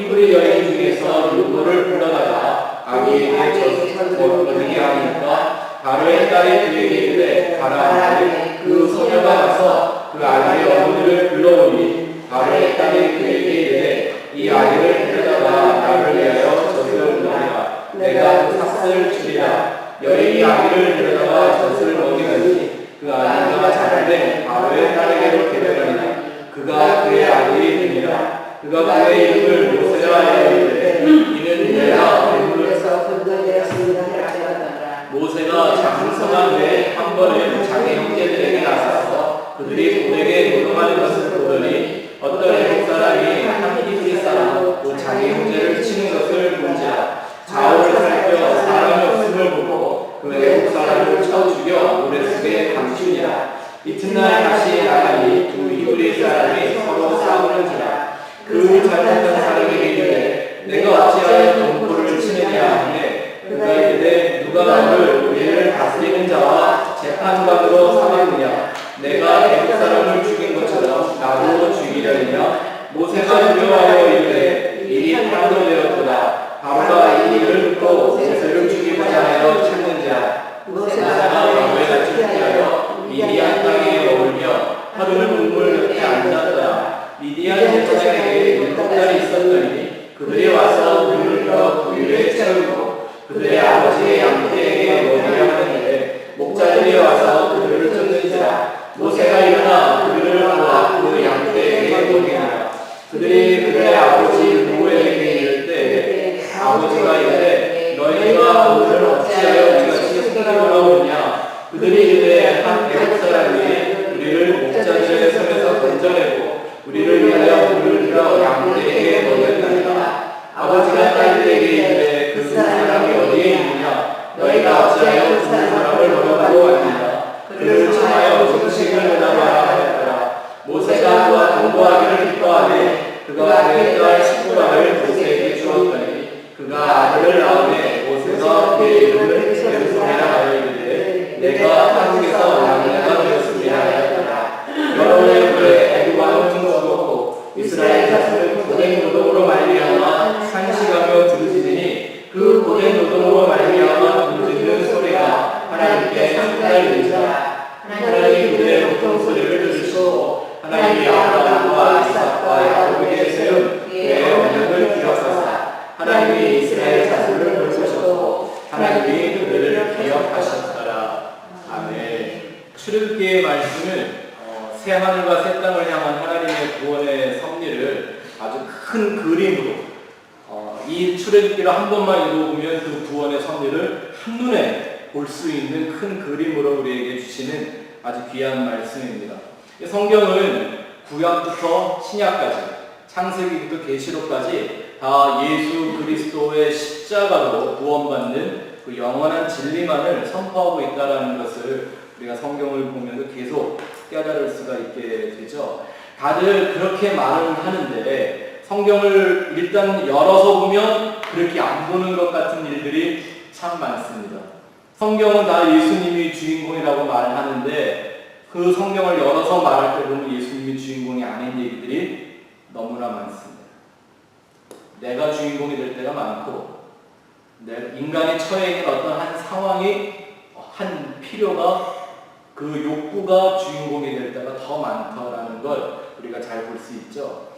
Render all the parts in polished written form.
히브리 여인 중에서 누구를 불러다가 아기에게 젖을 먹게 하니까 바로의 딸이 그에게 이르되 가라 하니 그 소녀가 가서 그 아기의 어머니를 불러오니 바로의 딸이 그에게 이르되 이 아기를 데려다가 나를 위하여 젖을 먹이라 내가 그 삭슬을 주리라. 여인이 아기를 데려다가 젖을 먹이더니 그 아기가 자라되 바로의 딸에게로 데려가니라. 그가 그의 아들이 되니라. 그가 그의 이름을 모세라 하여 이르되 이는 내가 얼굴에서 건져내었습니다 하였더라. 모세가 장성한 후에 한 번은 자기 형제들에게 나서서 그들이 돌에게 노동하는 것을 보더니 어떤 애국 사람이 한 히브리 사람 또 자기 형제를 치는 것을 본지라. 좌우를 살펴 사람이 없음을 보고 그 애국 사람을 쳐 죽여 모래 속에 감추니라. 이튿날 다시 나가니 두 히브리 사람이 서로 싸우는지라. 그 잘못한 사람에게 이르되 내가 어찌하여 동포를 치느냐 하되 그가 이르되 누가 너를 우리를 다스리는 자와 재판관으로 삼았느냐. 내가 애국 사람을 죽인 것처럼 나도 죽이려느냐. 모세가 두려워하여 이르되 일이 판도되었도다. 바로가 이 일을 듣고 모세를 죽이고자 하여 찾는지라. 모세가 바로의 같이 피하여 미디안 땅에 머물며 하루는 눈물 곁에 앉았더라. 미디안 제사장에게 7달이 있었더니 그들이 와서 눈을 펴 구유에 채우고 그들의 아버지의 양떼에게 먹이려 하는데 목자들이 와서 그들을 쫓는지라. 모세가 일어나 그들을 모아 그 양떼에게 먹이니라. 그들이 그들의 아버지 누구에게 이를 때 아버지가 이르되 너희가 오늘 어찌하여 우리같이 숨기려고 하느냐. 그들이 이르되 한 애국 사람이 우리를 목자들의 손에서 건져내고 우리를 위하여 물을 들어 양떼에게 먹였나이다. 아버지가 딸들에게 이르되 그 사람이 어디에 있느냐. 너희가 어찌하여 그 사람을 먹여가고 왔느냐. 그를 청하여 음식을 내놔라 하였더라. 모세가 그와 동거하기를 기뻐하되 그가 그의 딸 시므라를 모세에게 주었더니 그가 아들을 낳으매 모세가 그의 이름을 게르솜이라 하여 이르되 내가 한국에서 남자가 되었습니다 하였더라. 여러분의 후에 애굽 왕은 죽었고 이스라엘 자손은 고된 노동으로 말미암아 산식하며 부르짖으니 그 고된 노동으로 말미암아 부르짖는 소리가 하나님께 상달되니라. 하나님이 그들의 고통 소리를 들으시고 하나님이 아브라함과 이삭과 야곱에게 세운 그의 언약을 기억하사 하나님이 이스라엘 자손을 돌보셨고 하나님이 그들을 기억하셨더라. 아멘. 출애굽기의 말씀은 새 하늘과 새 땅을 향한 하나님의 구원의 섭리를 아주 큰 그림으로 이 출애굽기를 한 번만 읽어보면 그 구원의 섭리를 한눈에 볼 수 있는 큰 그림으로 우리에게 주시는 아주 귀한 말씀입니다. 성경은 구약부터 신약까지 창세기부터 계시록까지 다 예수 그리스도의 십자가로 구원받는 그 영원한 진리만을 선포하고 있다는 것을 우리가 성경을 보면서 계속 깨달을 수가 있게 되죠. 다들 그렇게 말을 하는데 성경을 일단 열어서 보면 그렇게 안 보는 것 같은 일들이 참 많습니다. 성경은 다 예수님이 주인공이라고 말하는데 그 성경을 열어서 말할 때 보면 예수님이 주인공이 아닌 얘기들이 너무나 많습니다. 내가 주인공이 될 때가 많고 인간이 처해 있는 어떤 한 상황이 한 필요가 그 욕구가 주인공이 될 때가 더 많다라는 걸 우리가 잘 볼 수 있죠.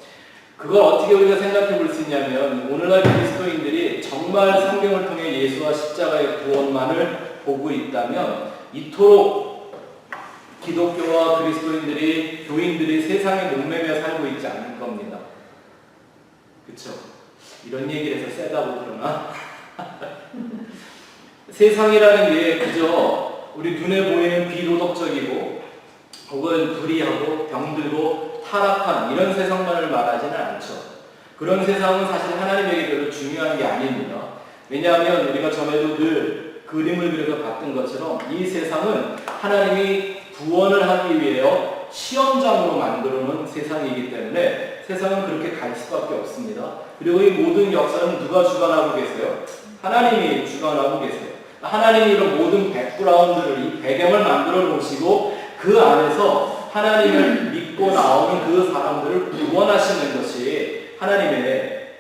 그걸 어떻게 우리가 생각해 볼 수 있냐면 오늘날 그리스도인들이 정말 성경을 통해 예수와 십자가의 구원만을 보고 있다면 이토록 기독교와 그리스도인들이 교인들이 세상에 목매며 살고 있지 않을 겁니다. 그렇죠? 이런 얘기를 해서 세다고 그러나 세상이라는 게 그저 우리 눈에 보이는 비도덕적이고 혹은 불의하고 병들고 타락한 이런 세상만을 말하지는 않죠. 그런 세상은 사실 하나님에게 별로 중요한 게 아닙니다. 왜냐하면 우리가 전에도 늘 그림을 그려서 봤던 것처럼 이 세상은 하나님이 구원을 하기 위해 시험장으로 만들어 놓은 세상이기 때문에 세상은 그렇게 갈 수밖에 없습니다. 그리고 이 모든 역사는 누가 주관하고 계세요? 하나님이 주관하고 계세요. 하나님이 이런 모든 백그라운드를, 이 배경을 만들어 놓으시고 그 안에서 하나님을 믿고 나오는 그 사람들을 구원하시는 것이 하나님의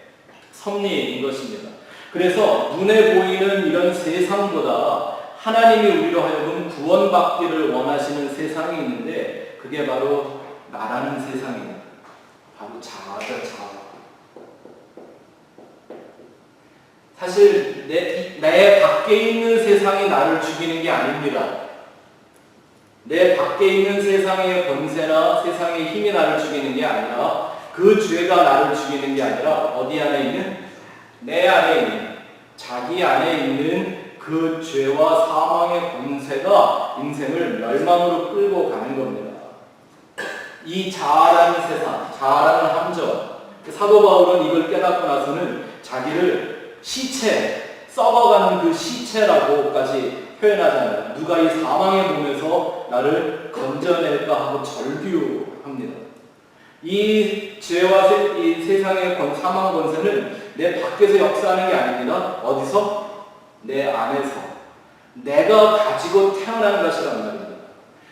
섭리인 것입니다. 그래서 눈에 보이는 이런 세상보다 하나님이 우리로 하여금 구원받기를 원하시는 세상이 있는데 그게 바로 나라는 세상입니다. 바로 자아죠, 자아. 사실 내 밖에 있는 세상이 나를 죽이는 게 아닙니다. 내 밖에 있는 세상의 권세나 세상의 힘이 나를 죽이는 게 아니라 그 죄가 나를 죽이는 게 아니라 어디 안에 있는? 내 안에 있는, 자기 안에 있는 그 죄와 사망의 권세가 인생을 멸망으로 끌고 가는 겁니다. 이 자아라는 세상, 자아라는 함정, 사도 바울은 이걸 깨닫고 나서는 자기를 시체, 썩어가는 그 시체라고까지 표현하잖아요. 누가 이 사망의 몸에서 나를 건져낼까 하고 절규합니다. 이 죄와 이 세상의 사망 권세는 내 밖에서 역사하는 게 아닙니다. 어디서? 내 안에서. 내가 가지고 태어난 것이란 말입니다.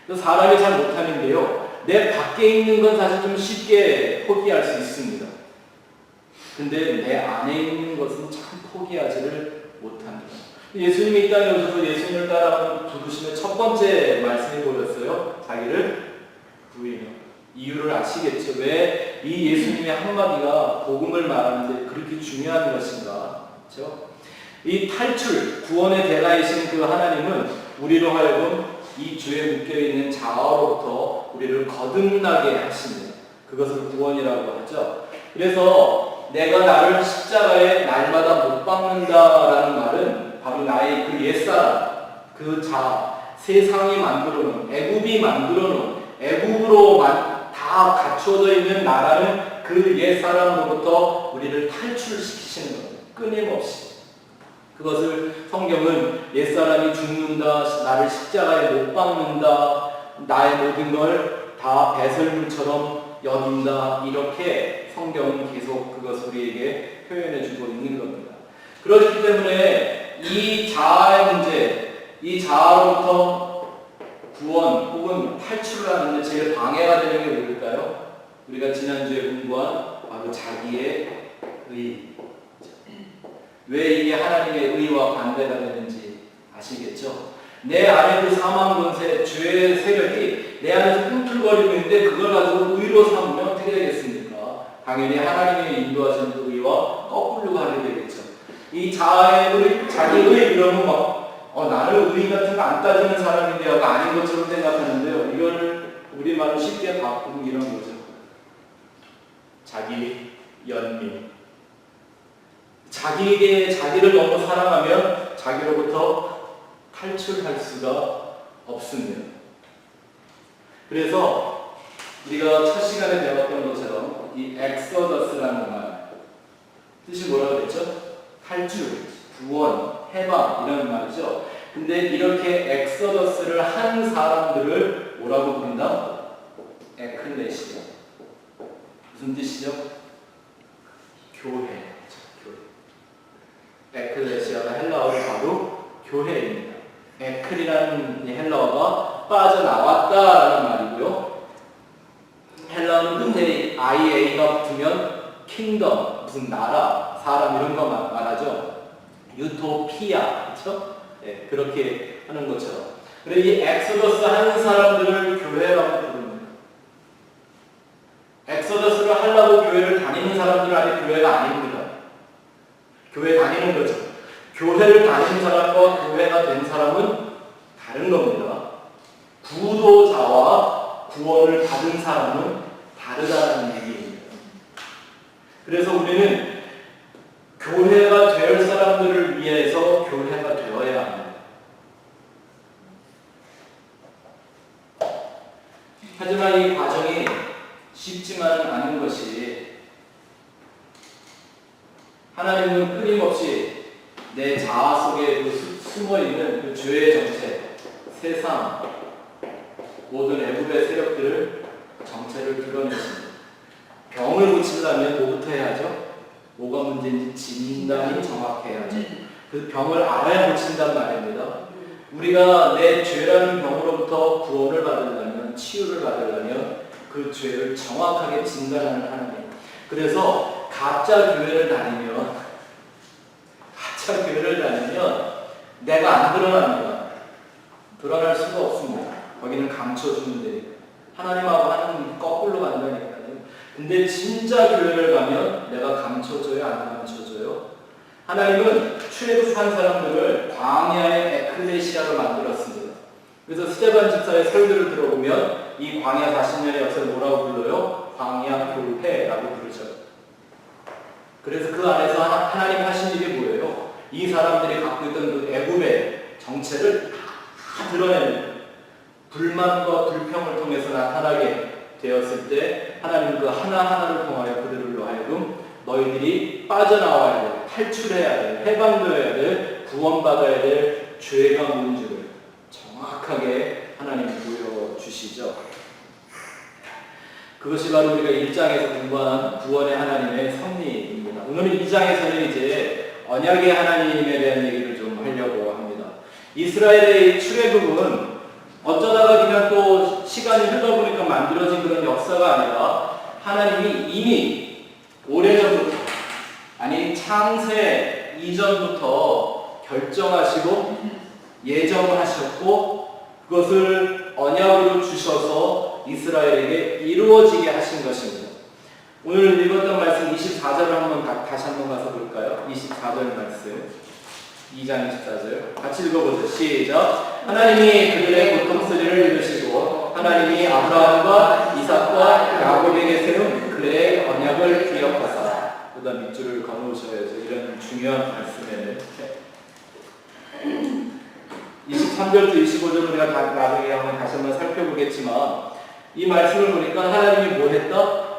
그래서 사람이 잘 못하는 게요. 내 밖에 있는 건 사실 좀 쉽게 포기할 수 있습니다. 근데 내 안에 있는 것은 참 포기하지를 못합니다. 예수님이 이 땅에 오셔서 예수님을 따라 부르시는 첫 번째 말씀이 뭐였어요? 자기를 부인하라. 이유를 아시겠죠? 왜 이 예수님의 한마디가 복음을 말하는데 그렇게 중요한 것인가? 그렇죠? 이 탈출, 구원의 대가이신 그 하나님은 우리로 하여금 이 죄에 묶여있는 자아로부터 우리를 거듭나게 하십니다. 그것을 구원이라고 하죠. 그래서 내가 나를 십자가에 날마다 못 박는다라는 말은 바로 나의 그 옛사람, 그 자아, 세상이 만들어놓은, 애굽이 만들어놓은, 애굽으로 다 갖춰져 있는 나라는 그 옛사람으로부터 우리를 탈출시키시는 겁니다. 끊임없이. 그것을 성경은 옛사람이 죽는다, 나를 십자가에 못 박는다, 나의 모든 걸 다 배설물처럼 여긴다, 이렇게 성경은 계속 그것을 우리에게 표현해주고 있는 겁니다. 그렇기 때문에 이 자아의 문제, 이 자아로부터 구원 혹은 탈출을 하는데 제일 방해가 되는 게 뭘까요? 우리가 지난주에 공부한 바로 자기의 의. 왜 이게 하나님의 의와 반대가 되는지 아시겠죠? 내 안에 그 사망 권세, 죄의 세력이 내 안에서 꿈틀거리고 있는데 그걸 가지고 의로 삼으면 어떻게 되겠습니까? 당연히 하나님의 인도하시는 그 의와 거꾸로 가게 되겠죠. 이 자아의 의, 자기 의 이러면 나는 의 같은 거 안 따지는 사람인데 하고 아닌 것처럼 생각하는데요. 이거를 우리말로 쉽게 바꾸면 이런 거죠. 자기 연민. 자기에게 자기를 너무 사랑하면 자기로부터 탈출할 수가 없습니다. 그래서 우리가 첫 시간에 배웠던 것처럼 이 엑소더스라는 말 뜻이 뭐라고 그랬죠? 탈출, 구원, 해방 이런 말이죠. 근데 이렇게 엑소더스를 한 사람들을 뭐라고 부른다? 에클레시아. 무슨 뜻이죠? 교회. 에클레시아가 헬라어로 바로 교회입니다. 에클이라는 헬라어가 빠져나왔다라는 말이고요. 헬라어는 끝에 IA가 붙으면 킹덤, 무슨 나라, 사람 이런 거 말하죠. 유토피아, 그렇죠? 네, 그렇게 하는 것처럼. 그래서 이 엑소더스 하는 사람들을 교회라고 부릅니다. 엑소더스를 하려고 교회를 다니는 사람들은 아직 교회가 아닙니다. 교회 다니는 거죠. 교회를 다니는 사람과 교회가 된 사람은 다른 겁니다. 구도자와 구원을 받은 사람은 다르다는 얘기입니다. 그래서 우리는 교회가 될 사람들을 위해서 교회가 되어야 합니다. 하지만 이 과정이 쉽지만은 않은 것이 하나님은 끊임없이 내 자아 속에 숨어있는 그 죄의 정체, 세상, 모든 애굽의 세력들을 정체를 드러내십니다. 병을 고치려면 뭐부터 해야죠? 뭐가 문제인지 진단이 정확해야죠. 그 병을 알아야 고친단 말입니다. 우리가 내 죄라는 병으로부터 구원을 받으려면, 치유를 받으려면 그 죄를 정확하게 진단하는 하나님. 그래서 가짜 교회를 다니면 내가 안 드러납니다. 드러날 수가 없습니다. 거기는 감춰주는 데니까. 하나님하고 하는 거꾸로 간다니까요. 근데 진짜 교회를 가면 내가 감춰줘요, 안 감춰줘요? 하나님은 출애굽한 사람들을 광야의 에클레시아로 만들었습니다. 그래서 스데반 집사의 설교를 들어보면 이 광야 40년의 역사를 뭐라고 불러요? 광야 교회라고 부르죠. 그래서 그 안에서 하나님 하신 일이 뭐예요? 이 사람들이 갖고 있던 그 애굽의 정체를 다 드러내는 불만과 불평을 통해서 나타나게 되었을 때 하나님은 그 하나하나를 통하여 그들로 하여금 너희들이 빠져나와야 될, 탈출해야 될, 해방되어야 될, 구원받아야 될 죄가 뭔지를 정확하게 하나님이 보여주시죠. 그것이 바로 우리가 1장에서 공부한 구원의 하나님의 섭리입니다. 오늘은 2장에서는 이제 언약의 하나님에 대한 얘기를 좀 하려고 합니다. 이스라엘의 출애굽은 어쩌다가 그냥 또 시간이 흘러보니까 만들어진 그런 역사가 아니라 하나님이 이미 오래전부터, 아니 창세 이전부터 결정하시고 예정하셨고 그것을 언약으로 주셔서 이스라엘에게 이루어지게 하신 것입니다. 오늘 읽었던 말씀 24절을 다시 한번 가서 볼까요? 24절 말씀, 2장 24절 같이 읽어보죠. 시작. 하나님이 그들의 고통소리를 들으시고 하나님이 아브라함과 이삭과 야곱에게 세운 그의 언약을 기억하사. 그다음 밑줄을 거놓으셔야죠. 이런 중요한 말씀에는 23절부터 25절 우리가 나중에 한번 다시 한번 살펴보겠지만 이 말씀을 보니까 하나님이 뭐 했다?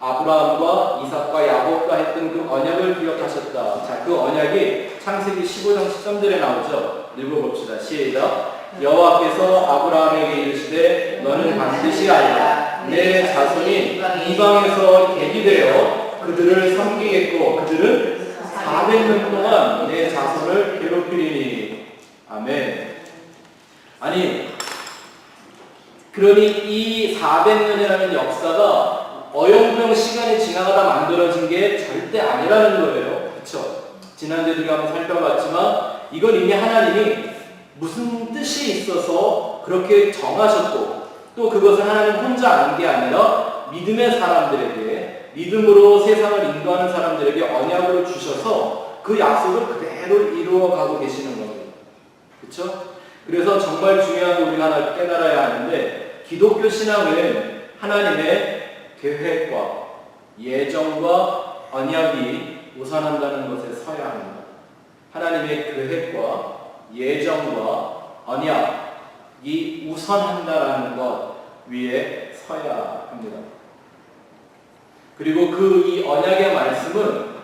아브라함과 이삭과 야곱과 했던 그 언약을 기억하셨다. 자, 그 언약이 창세기 15장 13절에 나오죠. 읽어봅시다. 시작. 여호와께서 아브라함에게 이르시되 너는 반드시 알라. 내 자손이 이방에서 계기되어 그들을 섬기겠고 그들은 400년 동안 내 자손을 괴롭히리니. 아멘. 아니, 그러니 이 400년이라는 역사가 어영부영 시간이 지나가다 만들어진 게 절대 아니라는 거예요. 그렇죠? 지난주에 우리가 한번 살펴봤지만 이건 이미 하나님이 무슨 뜻이 있어서 그렇게 정하셨고 또 그것을 하나님 혼자 안 게 아니라 믿음의 사람들에게, 믿음으로 세상을 인도하는 사람들에게 언약으로 주셔서 그 약속을 그대로 이루어가고 계시는 겁니다. 그렇죠? 그래서 정말 중요한 거 우리가 하나 깨달아야 하는데 기독교 신앙은 하나님의 계획과 예정과 언약이 우선한다는 것에 서야 합니다. 하나님의 계획과 예정과 언약이 우선한다는 것 위에 서야 합니다. 그리고 그 이 언약의 말씀은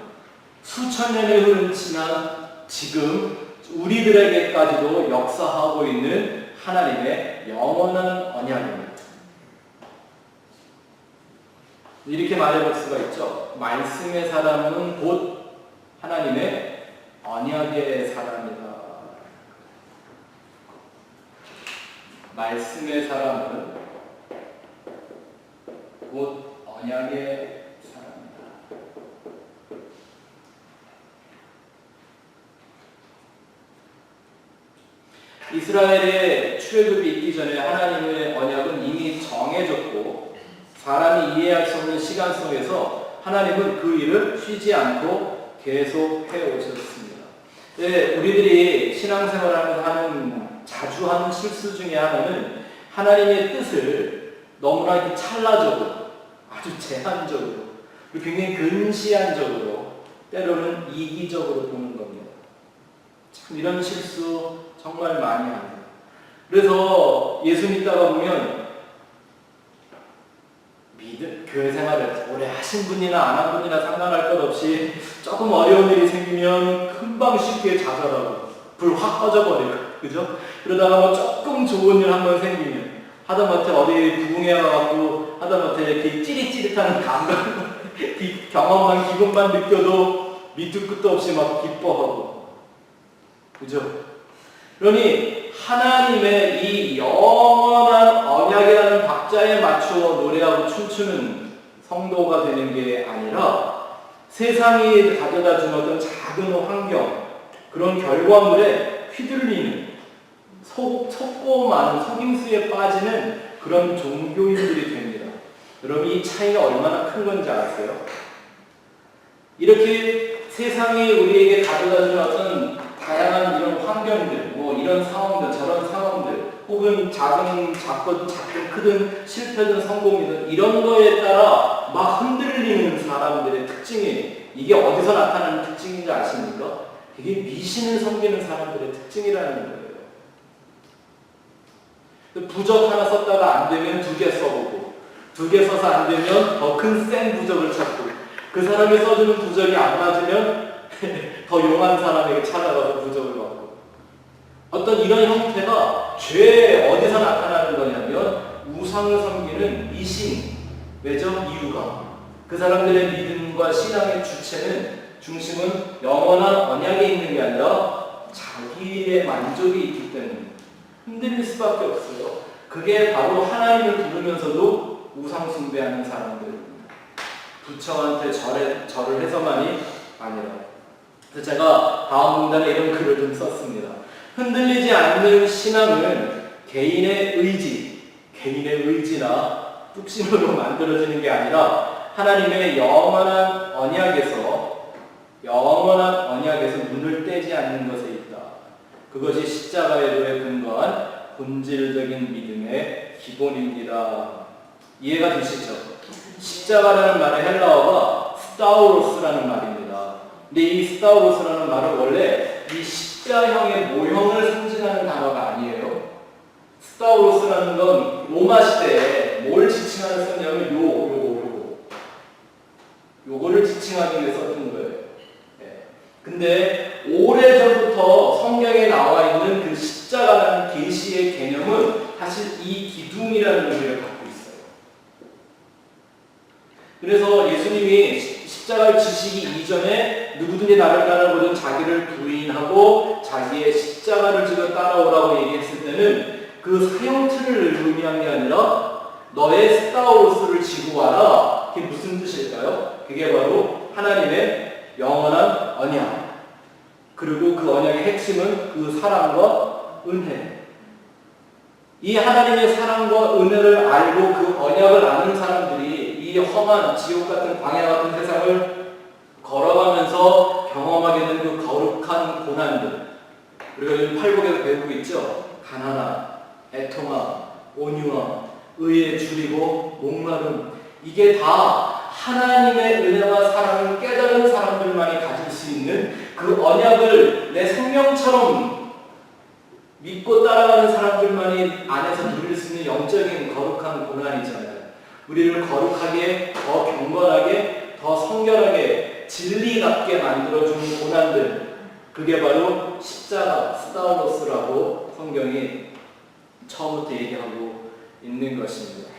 수천 년이 흐른 지난 지금 우리들에게까지도 역사하고 있는 하나님의 영원한 언약입니다. 이렇게 말해볼 수가 있죠. 말씀의 사람은 곧 하나님의 언약의 사람이다. 말씀의 사람은 곧 언약의 사람이다. 이스라엘의 출애굽이 있기 전에 하나님의 언약은 이미 정해졌고 사람이 이해할 수 없는 시간 속에서 하나님은 그 일을 쉬지 않고 계속해 오셨습니다. 네, 우리들이 신앙생활하면서 자주 하는 실수 중에 하나는 하나님의 뜻을 너무나 이렇게 찰나적으로, 아주 제한적으로, 굉장히 근시안적으로, 때로는 이기적으로 보는 겁니다. 참 이런 실수 정말 많이 합니다. 그래서 예수 믿다가 보면 교회 생활을 오래 하신 분이나 안 한 분이나 상관할 것 없이 조금 어려운 일이 생기면 금방 쉽게 좌절하고 불 확 꺼져버리고, 그죠? 그러다가 뭐 조금 좋은 일 한번 생기면 하다못해 어디 부흥회 가갖고 하다못해 이렇게 찌릿찌릿한 감각 경험만 기분만 느껴도 밑도 끝도 없이 막 기뻐하고, 그죠? 그러니 하나님의 이 영원한 언약이라는 박자에 맞추어 노래하고 춤추는 성도가 되는 게 아니라 세상이 가져다 준 어떤 작은 환경, 그런 결과물에 휘둘리는, 속고 많은 속임수에 빠지는 그런 종교인들이 됩니다. 여러분, 이 차이가 얼마나 큰 건지 아세요? 이렇게 세상이 우리에게 가져다 준 어떤 다양한 이런 환경들, 뭐 이런 상황들, 저런 상황들, 혹은 작건 크든 실패든 성공이든 이런 거에 따라 막 흔들리는 사람들의 특징이, 이게 어디서 나타나는 특징인지 아십니까? 이게 미신을 섬기는 사람들의 특징이라는 거예요. 부적 하나 썼다가 안 되면 2개 써보고, 2개 써서 안 되면 더 큰 센 부적을 찾고, 그 사람이 써주는 부적이 안 맞으면 더 용한 사람에게 찾아가서 부적을 받고. 어떤 이런 형태가 죄에 어디서 나타나는 거냐면 우상을 섬기는 미신, 외적 이유가, 그 사람들의 믿음과 신앙의 중심은 영원한 언약에 있는 게 아니라 자기의 만족이 있기 때문에 흔들릴 수밖에 없어요. 그게 바로 하나님을 부르면서도 우상 숭배하는 사람들, 부처한테 절을 해서만이 아니라. 그래서 제가 다음 문단에 이런 글을 좀 썼습니다. 흔들리지 않는 신앙은 개인의 의지나 뚝심으로 만들어지는 게 아니라 하나님의 영원한 언약에서 눈을 떼지 않는 것에 있다. 그것이 십자가의 도에 근거한 본질적인 믿음의 기본입니다. 이해가 되시죠? 십자가라는 말의 헬라어가 스타우로스라는 말입니다. 근데 이 스타우로스라는 말은 원래 이 십자형의 모형을 상징하는 단어가 아니에요. 스타우로스라는 건 로마 시대에 뭘 지칭하는 썼냐면 요거를 지칭하기 위해 썼던 거예요. 네. 근데 오래전부터 성경에 나와 있는 그 십자가라는 계시의 개념은 사실 이 기둥이라는 의미를 갖고 있어요. 그래서 예수님이 십자가를 지시기 이전에 누구든지 나를 따라오든 자기를 부인하고 자기의 십자가를 지고 따라오라고 얘기했을 때는 그 사형틀을 의미한 게 아니라 너의 스타우로스를 지고 와라. 그게 무슨 뜻일까요? 그게 바로 하나님의 영원한 언약. 그리고 그 언약의 핵심은 그 사랑과 은혜. 이 하나님의 사랑과 은혜를 알고 그 언약을 아는 사람들이 이 험한 지옥 같은 광야 같은 세상을 걸어가면서 경험하게 된 그 거룩한 고난들, 우리가 요즘 팔복에서 배우고 있죠. 가난함, 애통함, 온유함, 의에 줄이고 목마름, 이게 다 하나님의 은혜와 사랑을 깨달은 사람들만이 가질 수 있는 그 언약을 내 생명처럼 믿고 따라가는 사람들만이 안에서 누릴 수 있는 영적인 거룩한 고난이잖아요. 우리를 거룩하게, 더 경건하게, 더 성결하게, 진리답게 만들어주는 고난들, 그게 바로 십자가, 스타우로스라고 성경이 처음부터 얘기하고 있는 것입니다.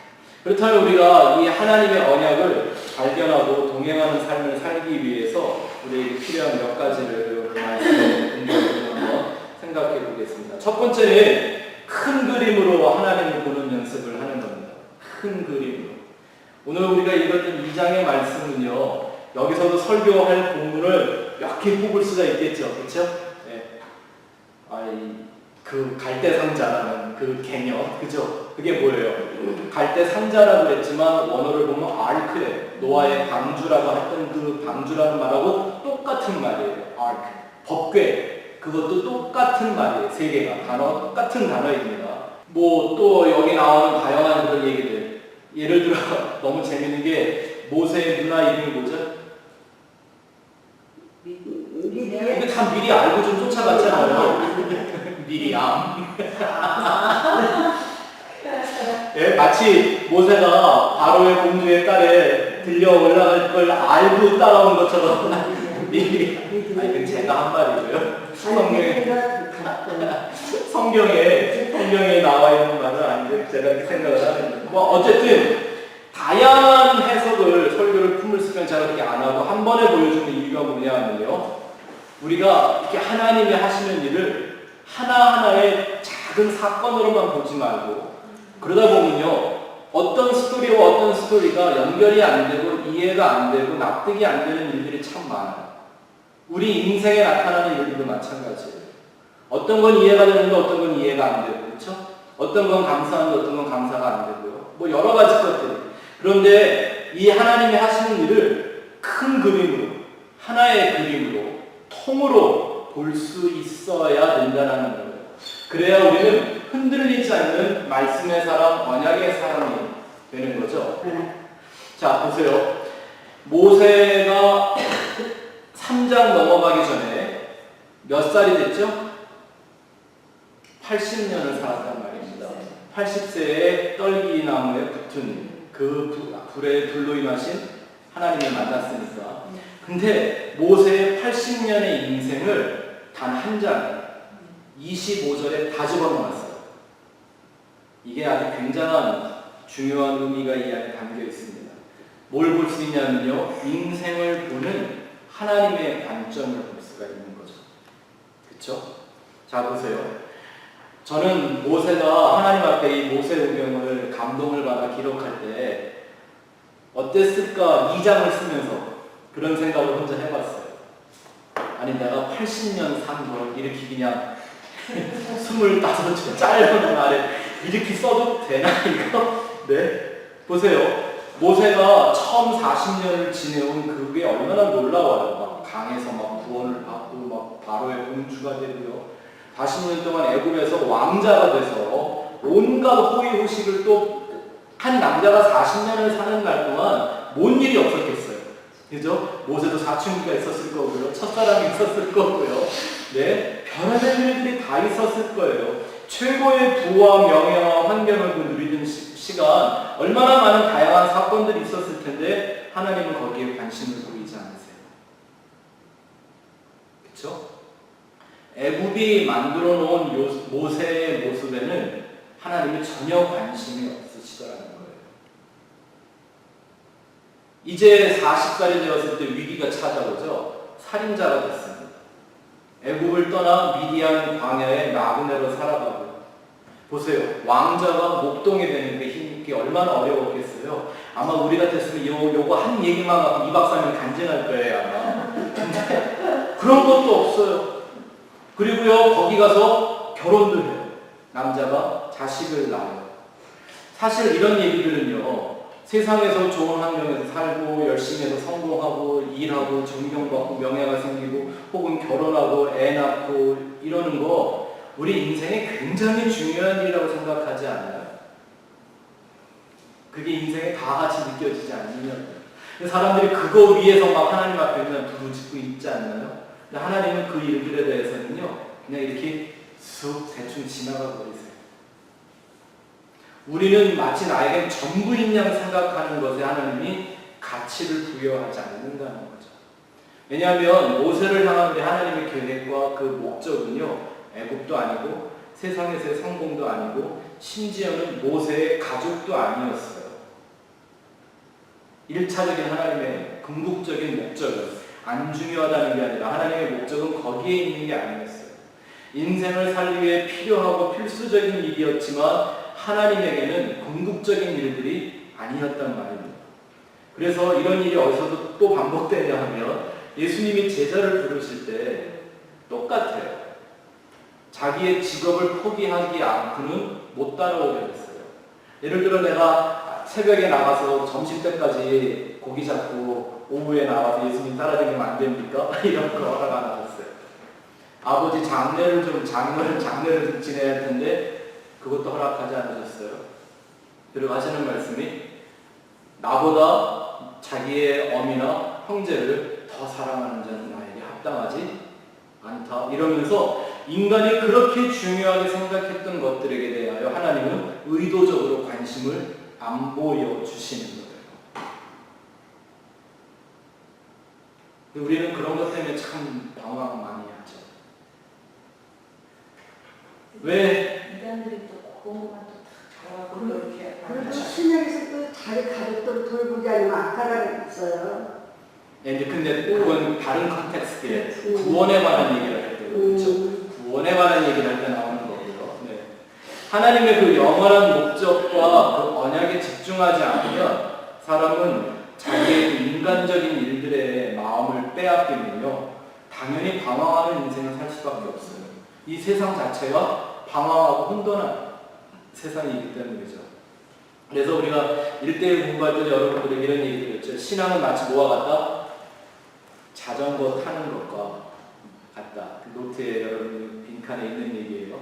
그렇다면 우리가 이 하나님의 언약을 발견하고 동행하는 삶을 살기 위해서 우리에게 필요한 몇 가지를 말씀을 한번 생각해 보겠습니다. 첫 번째는 큰 그림으로 하나님을 보는 연습을 하는 겁니다. 큰 그림으로. 오늘 우리가 읽었던 2장의 말씀은요, 여기서도 설교할 본문을 몇 개 뽑을 수가 있겠죠. 그렇죠? 네. 그 갈대상자라는 그 개념, 그죠? 그게 뭐예요? 갈대상자라고 했지만 원어를 보면 아르크예요. 노아의 방주라고 했던 그 방주라는 말하고 똑같은 말이에요. 아르크. 법궤. 그것도 똑같은 말이에요. 3개가. 단어, 똑같은 단어입니다. 뭐 또 여기 나오는 다양한 그런 얘기들. 예를 들어 너무 재밌는 게 모세의 누나 이름이 뭐죠? 근데 다 미리 알고 좀 쫓아갔잖아요. 미리암. 예, 마치 모세가 바로의 공주의 딸에 들려 올라갈 걸 알고 따라온 것처럼 미리. 아니, 제가 한 말이고요. 성경에 나와 있는 말은 아닌데 제가 이렇게 생각을 하는. 뭐 어쨌든 다양한 해석을 설교를 품을 수면 제가 그렇게 안 하고 한 번에 보여주는 이유가 뭐냐면요. 우리가 이렇게 하나님이 하시는 일을 하나하나의 작은 사건으로만 보지 말고, 그러다 보면요, 어떤 스토리와 어떤 스토리가 연결이 안 되고 이해가 안 되고 납득이 안 되는 일들이 참 많아요. 우리 인생에 나타나는 일들도 마찬가지예요. 어떤 건 이해가 되는데 어떤 건 이해가 안 되고, 그렇죠? 어떤 건 감사한데 어떤 건 감사가 안 되고요. 뭐 여러 가지 것들이. 그런데 이 하나님이 하시는 일을 큰 그림으로, 하나의 그림으로, 통으로 볼 수 있어야 된다는 거예요. 그래야 우리는 흔들리지 않는 말씀의 사람, 언약의 사람이 되는 거죠. 자, 보세요. 모세가 3장 넘어가기 전에 몇 살이 됐죠? 80년을 살았단 말입니다. 80세에 떨기나무에 붙은 그 불에 불로 인하신 하나님을 만났으니까. 근데 모세의 80년의 인생을 단 한 장에 25절에 다 집어넣었어요. 이게 아주 굉장한 중요한 의미가 이 안에 담겨 있습니다. 뭘 볼 수 있냐면요, 인생을 보는 하나님의 관점을 볼 수가 있는 거죠. 그렇죠? 자, 보세요. 저는 모세가 하나님 앞에 이 모세오경을 감동을 받아 기록할 때 어땠을까 2장을 쓰면서 그런 생각을 혼자 해봤어요. 아니, 내가 80년 산 걸 이렇게 그냥 25줄 짧은 말에 이렇게 써도 되나 이거? 네? 보세요. 모세가 처음 40년을 지내온 그게 얼마나 놀라워요. 막 강에서 막 구원을 받고 막 바로의 공주가 되고요. 40년 동안 애굽에서 왕자가 돼서 온갖 호의호식을 또 한 남자가 40년을 사는 날 동안 뭔 일이 없었겠어요. 그죠? 모세도 사춘기가 있었을 거고요. 첫사랑이 있었을 거고요. 네? 별의별 일들이 다 있었을 거예요. 최고의 부와 명예와 환경을 누리던 시간, 얼마나 많은 다양한 사건들이 있었을 텐데 하나님은 거기에 관심을 보이지 않으세요. 그렇죠? 애굽이 만들어 놓은 모세의 모습에는 하나님이 전혀 관심이 없으시더라는 거예요. 이제 40살이 되었을 때 위기가 찾아오죠. 살인자가 됐습니다. 애굽을 떠나 미디안 광야의 나그네로 살아가고, 보세요. 왕자가 목동이 되는 게 얼마나 어려웠겠어요. 아마 우리 같았으면 요거 한 얘기만 하고 2박 3일 간증할 거예요, 아마. 근데 그런 것도 없어요. 그리고요, 거기 가서 결혼도 해요. 남자가 자식을 낳아요. 사실 이런 얘기들은요, 세상에서 좋은 환경에서 살고 열심히 해서 성공하고 일하고 존경받고 명예가 생기고 혹은 결혼하고 애 낳고 이러는 거 우리 인생에 굉장히 중요한 일이라고 생각하지 않아요? 그게 인생에 다 같이 느껴지지 않느냐고요. 사람들이 그거 위해서 막 하나님 앞에 그냥 부르짖고 있지 않나요? 근데 하나님은 그 일들에 대해서는요, 그냥 이렇게 쑥 대충 지나가 버리세요. 우리는 마치 나에겐 전부인 양 생각하는 것에 하나님이 가치를 부여하지 않는다는 거죠. 왜냐하면 모세를 향한 우리 하나님의 계획과 그 목적은요, 애굽도 아니고 세상에서의 성공도 아니고 심지어는 모세의 가족도 아니었어요. 1차적인 하나님의 궁극적인 목적은 안 중요하다는 게 아니라 하나님의 목적은 거기에 있는 게 아니었어요. 인생을 살기 위해 필요하고 필수적인 일이었지만 하나님에게는 궁극적인 일들이 아니었단 말입니다. 그래서 이런 일이 어디서도 또 반복되냐 하면 예수님이 제자를 부르실 때 똑같아요. 자기의 직업을 포기하지 않고는 못 따라오게 됐어요. 예를 들어 내가 새벽에 나가서 점심때까지 고기 잡고 오후에 나와서 예수님 따라다니면 안 됩니까? 이런 거 허락 안 하셨어요. 아버지 장례를 좀 지내야 할 텐데 그것도 허락하지 않으셨어요. 그리고 하시는 말씀이 나보다 자기의 어미나 형제를 더 사랑하는 자는 나에게 합당하지 않다. 이러면서 인간이 그렇게 중요하게 생각했던 것들에게 대하여 하나님은 의도적으로 관심을 안 보여주시는 거예요. 우리는 그런 것 때문에 참 방황 많이 하죠. 왜? 인간들이 또 그런 것만 또 잘하고 이렇게 그리고 신약에서 또 자기 가족들을 돌보지 않으면 악하다고 있어요. 네, 근데 그건 다른 컨텍스트에 구원에 관한 얘기를 할 때요. 그렇죠? 구원에 관한 얘기를 할 때 나오는 거고요. 네. 하나님의 그 영원한 목적과 그 언약에 집중하지 않으면 사람은 자기의 그 인간적인 일들에 마음을 빼앗기면요 당연히 방황하는 인생을 살 수밖에 없어요. 이 세상 자체가 방황하고 혼돈한 세상이기 때문이죠. 그래서 우리가 1대1 공부할 때 여러분들에게 이런 얘기 드렸죠. 신앙은 마치 뭐와 같다? 자전거 타는 것과 같다. 그 노트에 여러분 빈칸에 있는 얘기예요.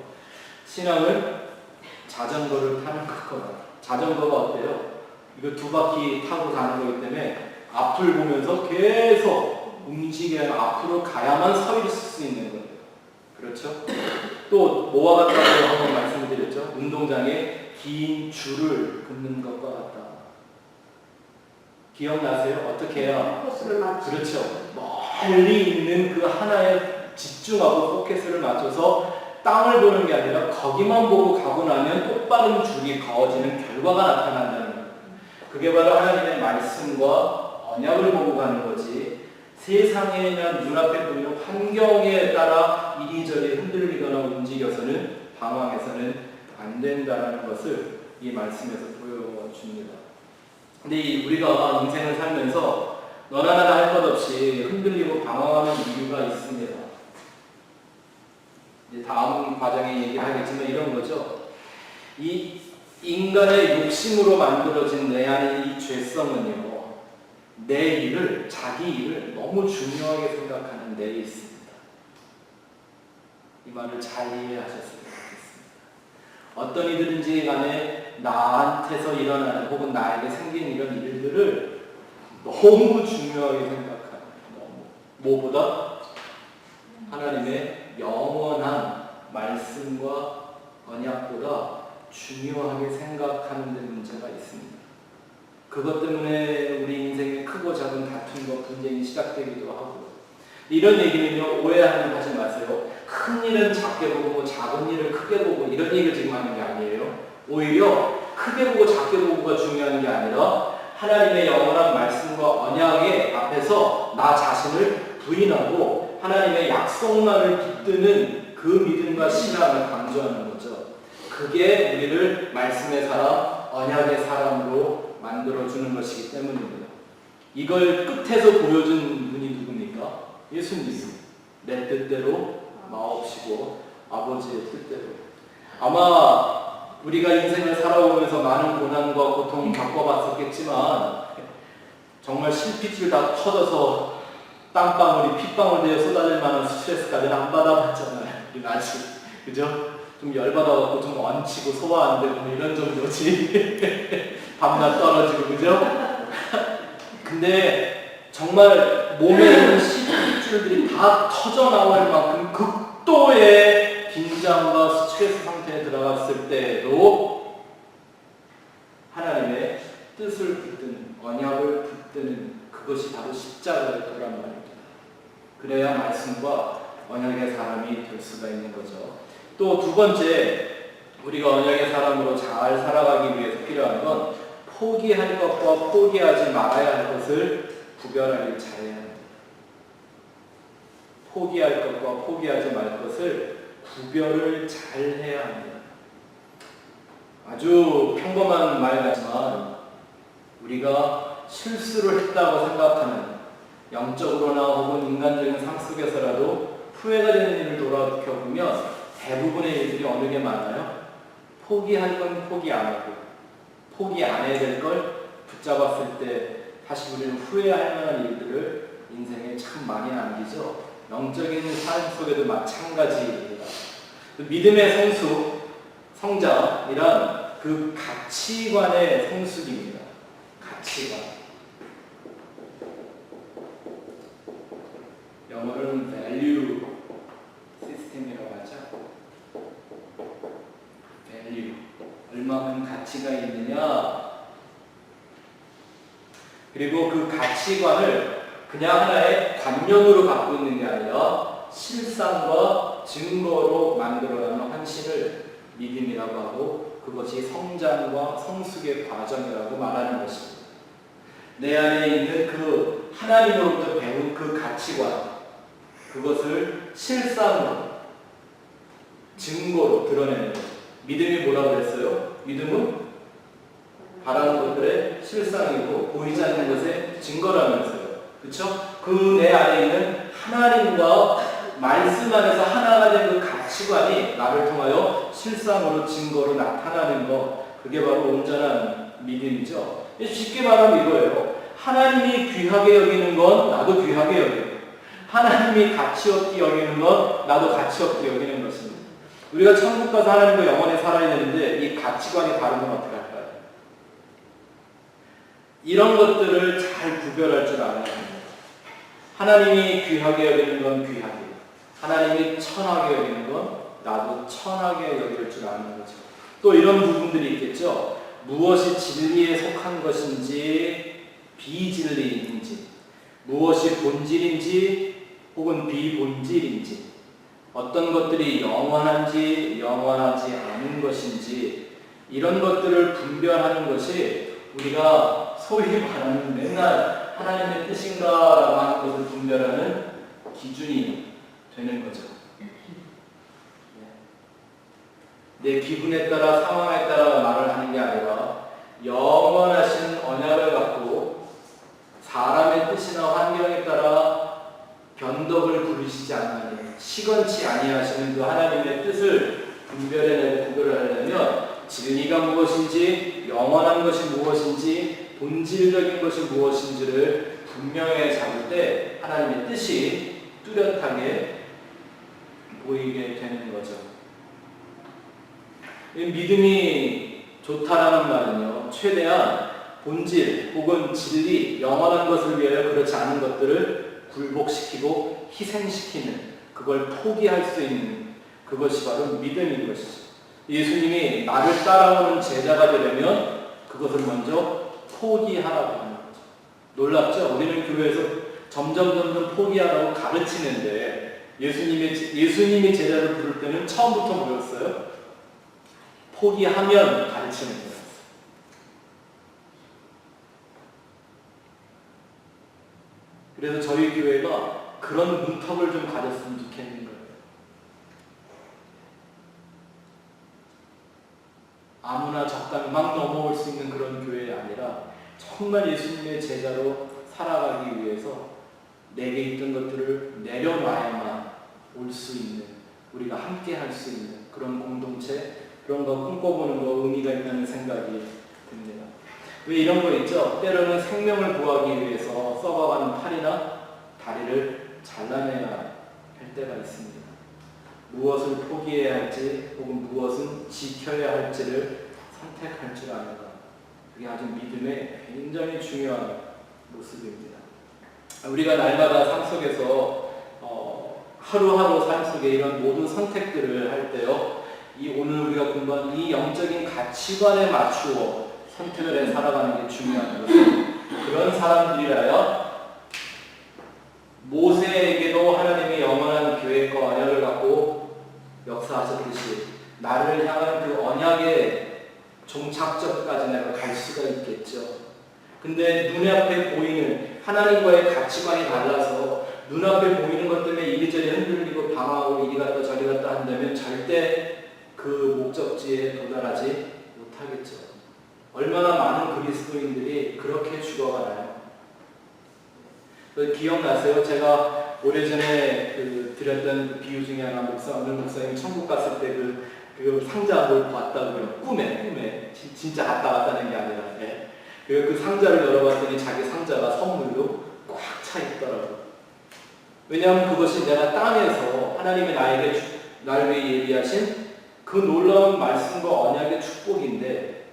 신앙은 자전거를 타는 것과 같다. 자전거가 어때요? 이거 2바퀴 타고 가는 거기 때문에 앞을 보면서 계속 움직여야 앞으로 가야만 서 있을 수 있는 거예요. 그렇죠? 또 뭐와 같다고 한번 말씀드렸죠? 운동장에 긴 줄을 긋는 것과 같다. 기억나세요? 어떻게 해야? 코스를 맞추. 그렇죠. 멀리 있는 그 하나에 집중하고 포커스를 맞춰서 땅을 보는 게 아니라 거기만 보고 가고 나면 똑바른 줄이 그어지는 결과가 나타난다는 거예요. 그게 바로 하나님의 말씀과 언약을 보고 가는 거지 세상에나 눈앞에 보이는 환경에 따라 이리저리 흔들리거나 움직여서는 방황해서는 안 된다는 것을 이 말씀에서 보여줍니다. 근데 우리가 인생을 살면서 너나 나나 할 것 없이 흔들리고 방황하는 이유가 있습니다. 이제 다음 과정에 얘기하겠지만 이런 거죠. 이 인간의 욕심으로 만들어진 내 안의 이 죄성은요. 내 일을, 자기 일을 너무 중요하게 생각하는 데 있습니다. 이 말을 잘 이해하셨으면 좋겠습니다. 어떤 이들인지 간에 나한테서 일어나는 혹은 나에게 생긴 이런 일들을 너무 중요하게 생각하는 너무 뭐보다 하나님의 영원한 말씀과 언약보다 중요하게 생각하는 데 문제가 있습니다. 그것 때문에 우리 인생에 크고 작은 다툼과 분쟁이 시작되기도 하고 이런 얘기는요 오해하지 마세요. 큰 일은 작게 보고 작은 일을 크게 보고 이런 얘기를 지금 하는 게 아니에요. 오히려 크게 보고 작게 보고가 중요한 게 아니라 하나님의 영원한 말씀과 언약의 앞에서 나 자신을 부인하고 하나님의 약속만을 붙드는 그 믿음과 신앙을 강조하는 거죠. 그게 우리를 말씀의 사람, 언약의 사람으로 만들어주는 것이기 때문입니다. 이걸 끝에서 보여준 분이 누굽니까? 예수님. 내 뜻대로 마옵시고 아버지의 뜻대로. 아마 우리가 인생을 살아오면서 많은 고난과 고통을 겪어봤었겠지만 정말 실핏줄 다 터져서 땀방울이 핏방울 되어 쏟아질 만한 스트레스까지는 안 받아봤잖아요. 우리는 아직. 그죠? 좀 열받아갖고 좀 얹히고 소화 안 되고 뭐 이런 정도지. 밤낮 떨어지고 그죠? 근데 정말 몸에 있는 실핏줄들이 다 터져 나올 만큼 극도의 긴장과 스트레스 상태에 들어갔을 때에도 하나님의 뜻을 붙드는 언약을 붙드는 그것이 바로 십자가의 도란 말입니다. 그래야 말씀과 언약의 사람이 될 수가 있는 거죠. 또 두 번째 우리가 언약의 사람으로 잘 살아가기 위해서 필요한 건 포기할 것과 포기하지 말아야 할 것을 구별하기 잘해야 합니다. 포기할 것과 포기하지 말 것을 구별을 잘 해야 합니다. 아주 평범한 말 같지만 우리가 실수를 했다고 생각하는 영적으로나 혹은 인간적인 삶 속에서라도 후회가 되는 일을 돌아보면 대부분의 일들이 어느 게 많아요? 포기할 건 포기 안 하고 포기 안 해야 될 걸 붙잡았을 때 다시 우리는 후회할 만한 일들을 인생에 참 많이 남기죠. 영적인 삶 속에도 마찬가지입니다. 믿음의 성장이란 그 가치관의 성숙입니다. 가치관. 영어로는 value 시스템이라고 하죠. value. 얼마큼 가치가 있느냐. 그리고 그 가치관을 그냥 하나의 관념으로 갖고 있는 게 아니라 실상과 증거로 만들어가는 헌신을 믿음이라고 하고 그것이 성장과 성숙의 과정이라고 말하는 것입니다. 내 안에 있는 그 하나님으로부터 배운 그 가치관 그것을 실상으로 증거로 드러내는 거죠. 믿음이 뭐라고 그랬어요? 믿음은 바라는 것들의 실상이고 보이지 않는 것의 증거라면서요. 그렇죠? 그 내 안에 있는 하나님과 말씀 안에서 하나가 된 그 가치관이 나를 통하여 실상으로 증거로 나타나는 것, 그게 바로 온전한 믿음이죠. 쉽게 말하면 이거예요. 하나님이 귀하게 여기는 건 나도 귀하게 여기고, 하나님이 가치 없게 여기는 건 나도 가치 없게 여기는 것입니다. 우리가 천국 가서 하나님과 영원히 살아야 되는데 이 가치관이 다르면 어떻게 할까요? 이런 것들을 잘 구별할 줄 알아야 합니다. 하나님이 귀하게 여기는 건 귀하게, 하나님이 천하게 여기는 건 나도 천하게 여길 줄 아는 거죠. 또 이런 부분들이 있겠죠. 무엇이 진리에 속한 것인지 비진리인지, 무엇이 본질인지 혹은 비본질인지, 어떤 것들이 영원한지 영원하지 않은 것인지, 이런 것들을 분별하는 것이 우리가 소위 말하는 맨날 하나님의 뜻인가라고 하는 것을 분별하는 기준이 되는 거죠. 내 기분에 따라 상황에 따라 말을 하는 게 아니라 영원하신 언약을 갖고 사람의 뜻이나 환경에 따라 변덕을 부리시지 않는, 시건치 아니하시는 그 하나님의 뜻을 분별해내고 구별을 하려면 진리가 무엇인지, 영원한 것이 무엇인지, 본질적인 것이 무엇인지를 분명히 잡을 때 하나님의 뜻이 뚜렷하게 보이게 되는 거죠. 이 믿음이 좋다라는 말은요, 최대한 본질 혹은 진리, 영원한 것을 위하여 그렇지 않은 것들을 굴복시키고 희생시키는, 그걸 포기할 수 있는 그것이 바로 믿음인 것이죠. 예수님이 나를 따라오는 제자가 되려면 그것을 먼저 포기하라고 하는 거죠. 놀랍죠? 우리는 교회에서 점점 포기하라고 가르치는데 예수님이 제자를 부를 때는 처음부터 뭐였어요? 포기하면 가르치는 거예요. 그래서 저희 교회가 그런 문턱을 좀 가졌으면 좋겠는 거예요. 아무나 적당히 막 넘어올 수 있는 그런 교회가 아니라 정말 예수님의 제자로 살아가기 위해서 내게 있던 것들을 내려놔야만 올 수 있는, 우리가 함께 할 수 있는 그런 공동체, 그런 거 꿈꿔보는 거 의미가 있다는 생각이 듭니다. 왜 이런 거 있죠? 때로는 생명을 구하기 위해서 썩어가는 팔이나 다리를 잘라내야 할 때가 있습니다. 무엇을 포기해야 할지 혹은 무엇은 지켜야 할지를 선택할 줄 아는 것, 그게 아주 믿음의 굉장히 중요한 모습입니다. 우리가 날마다 삶 속에서 하루하루 삶 속에 이런 모든 선택들을 할 때요, 이 오늘 우리가 공부한 이 영적인 가치관에 맞추어 선택을 해 살아가는 게 중요한 것은, 그런 사람들이라야 모세에게도 하나님이 영원한 계획과 언약을 갖고 역사하셨듯이 나를 향한 그 언약의 종착점까지 내가 갈 수가 있겠죠. 근데 눈앞에 보이는 하나님과의 가치관이 달라서 눈앞에 보이는 것 때문에 이리저리 흔들리고 방황하고 이리 갔다 저리 갔다 한다면 절대 그 목적지에 도달하지 못하겠죠. 얼마나 많은 그리스도인들이 그렇게 죽어가나요? 기억나세요? 제가 오래전에 드렸던 그 비유 중에 하나, 어느 목사님이 천국 갔을 때 그 상자 뭘 봤다고요. 꿈에 진짜 갔다 왔다는 게 아니라, 그 상자를 열어봤더니 자기 상자가 선물로 꽉 차 있더라고요. 왜냐하면 그것이 내가 땅에서 하나님이 나를 위해 예비하신 그 놀라운 말씀과 언약의 축복인데,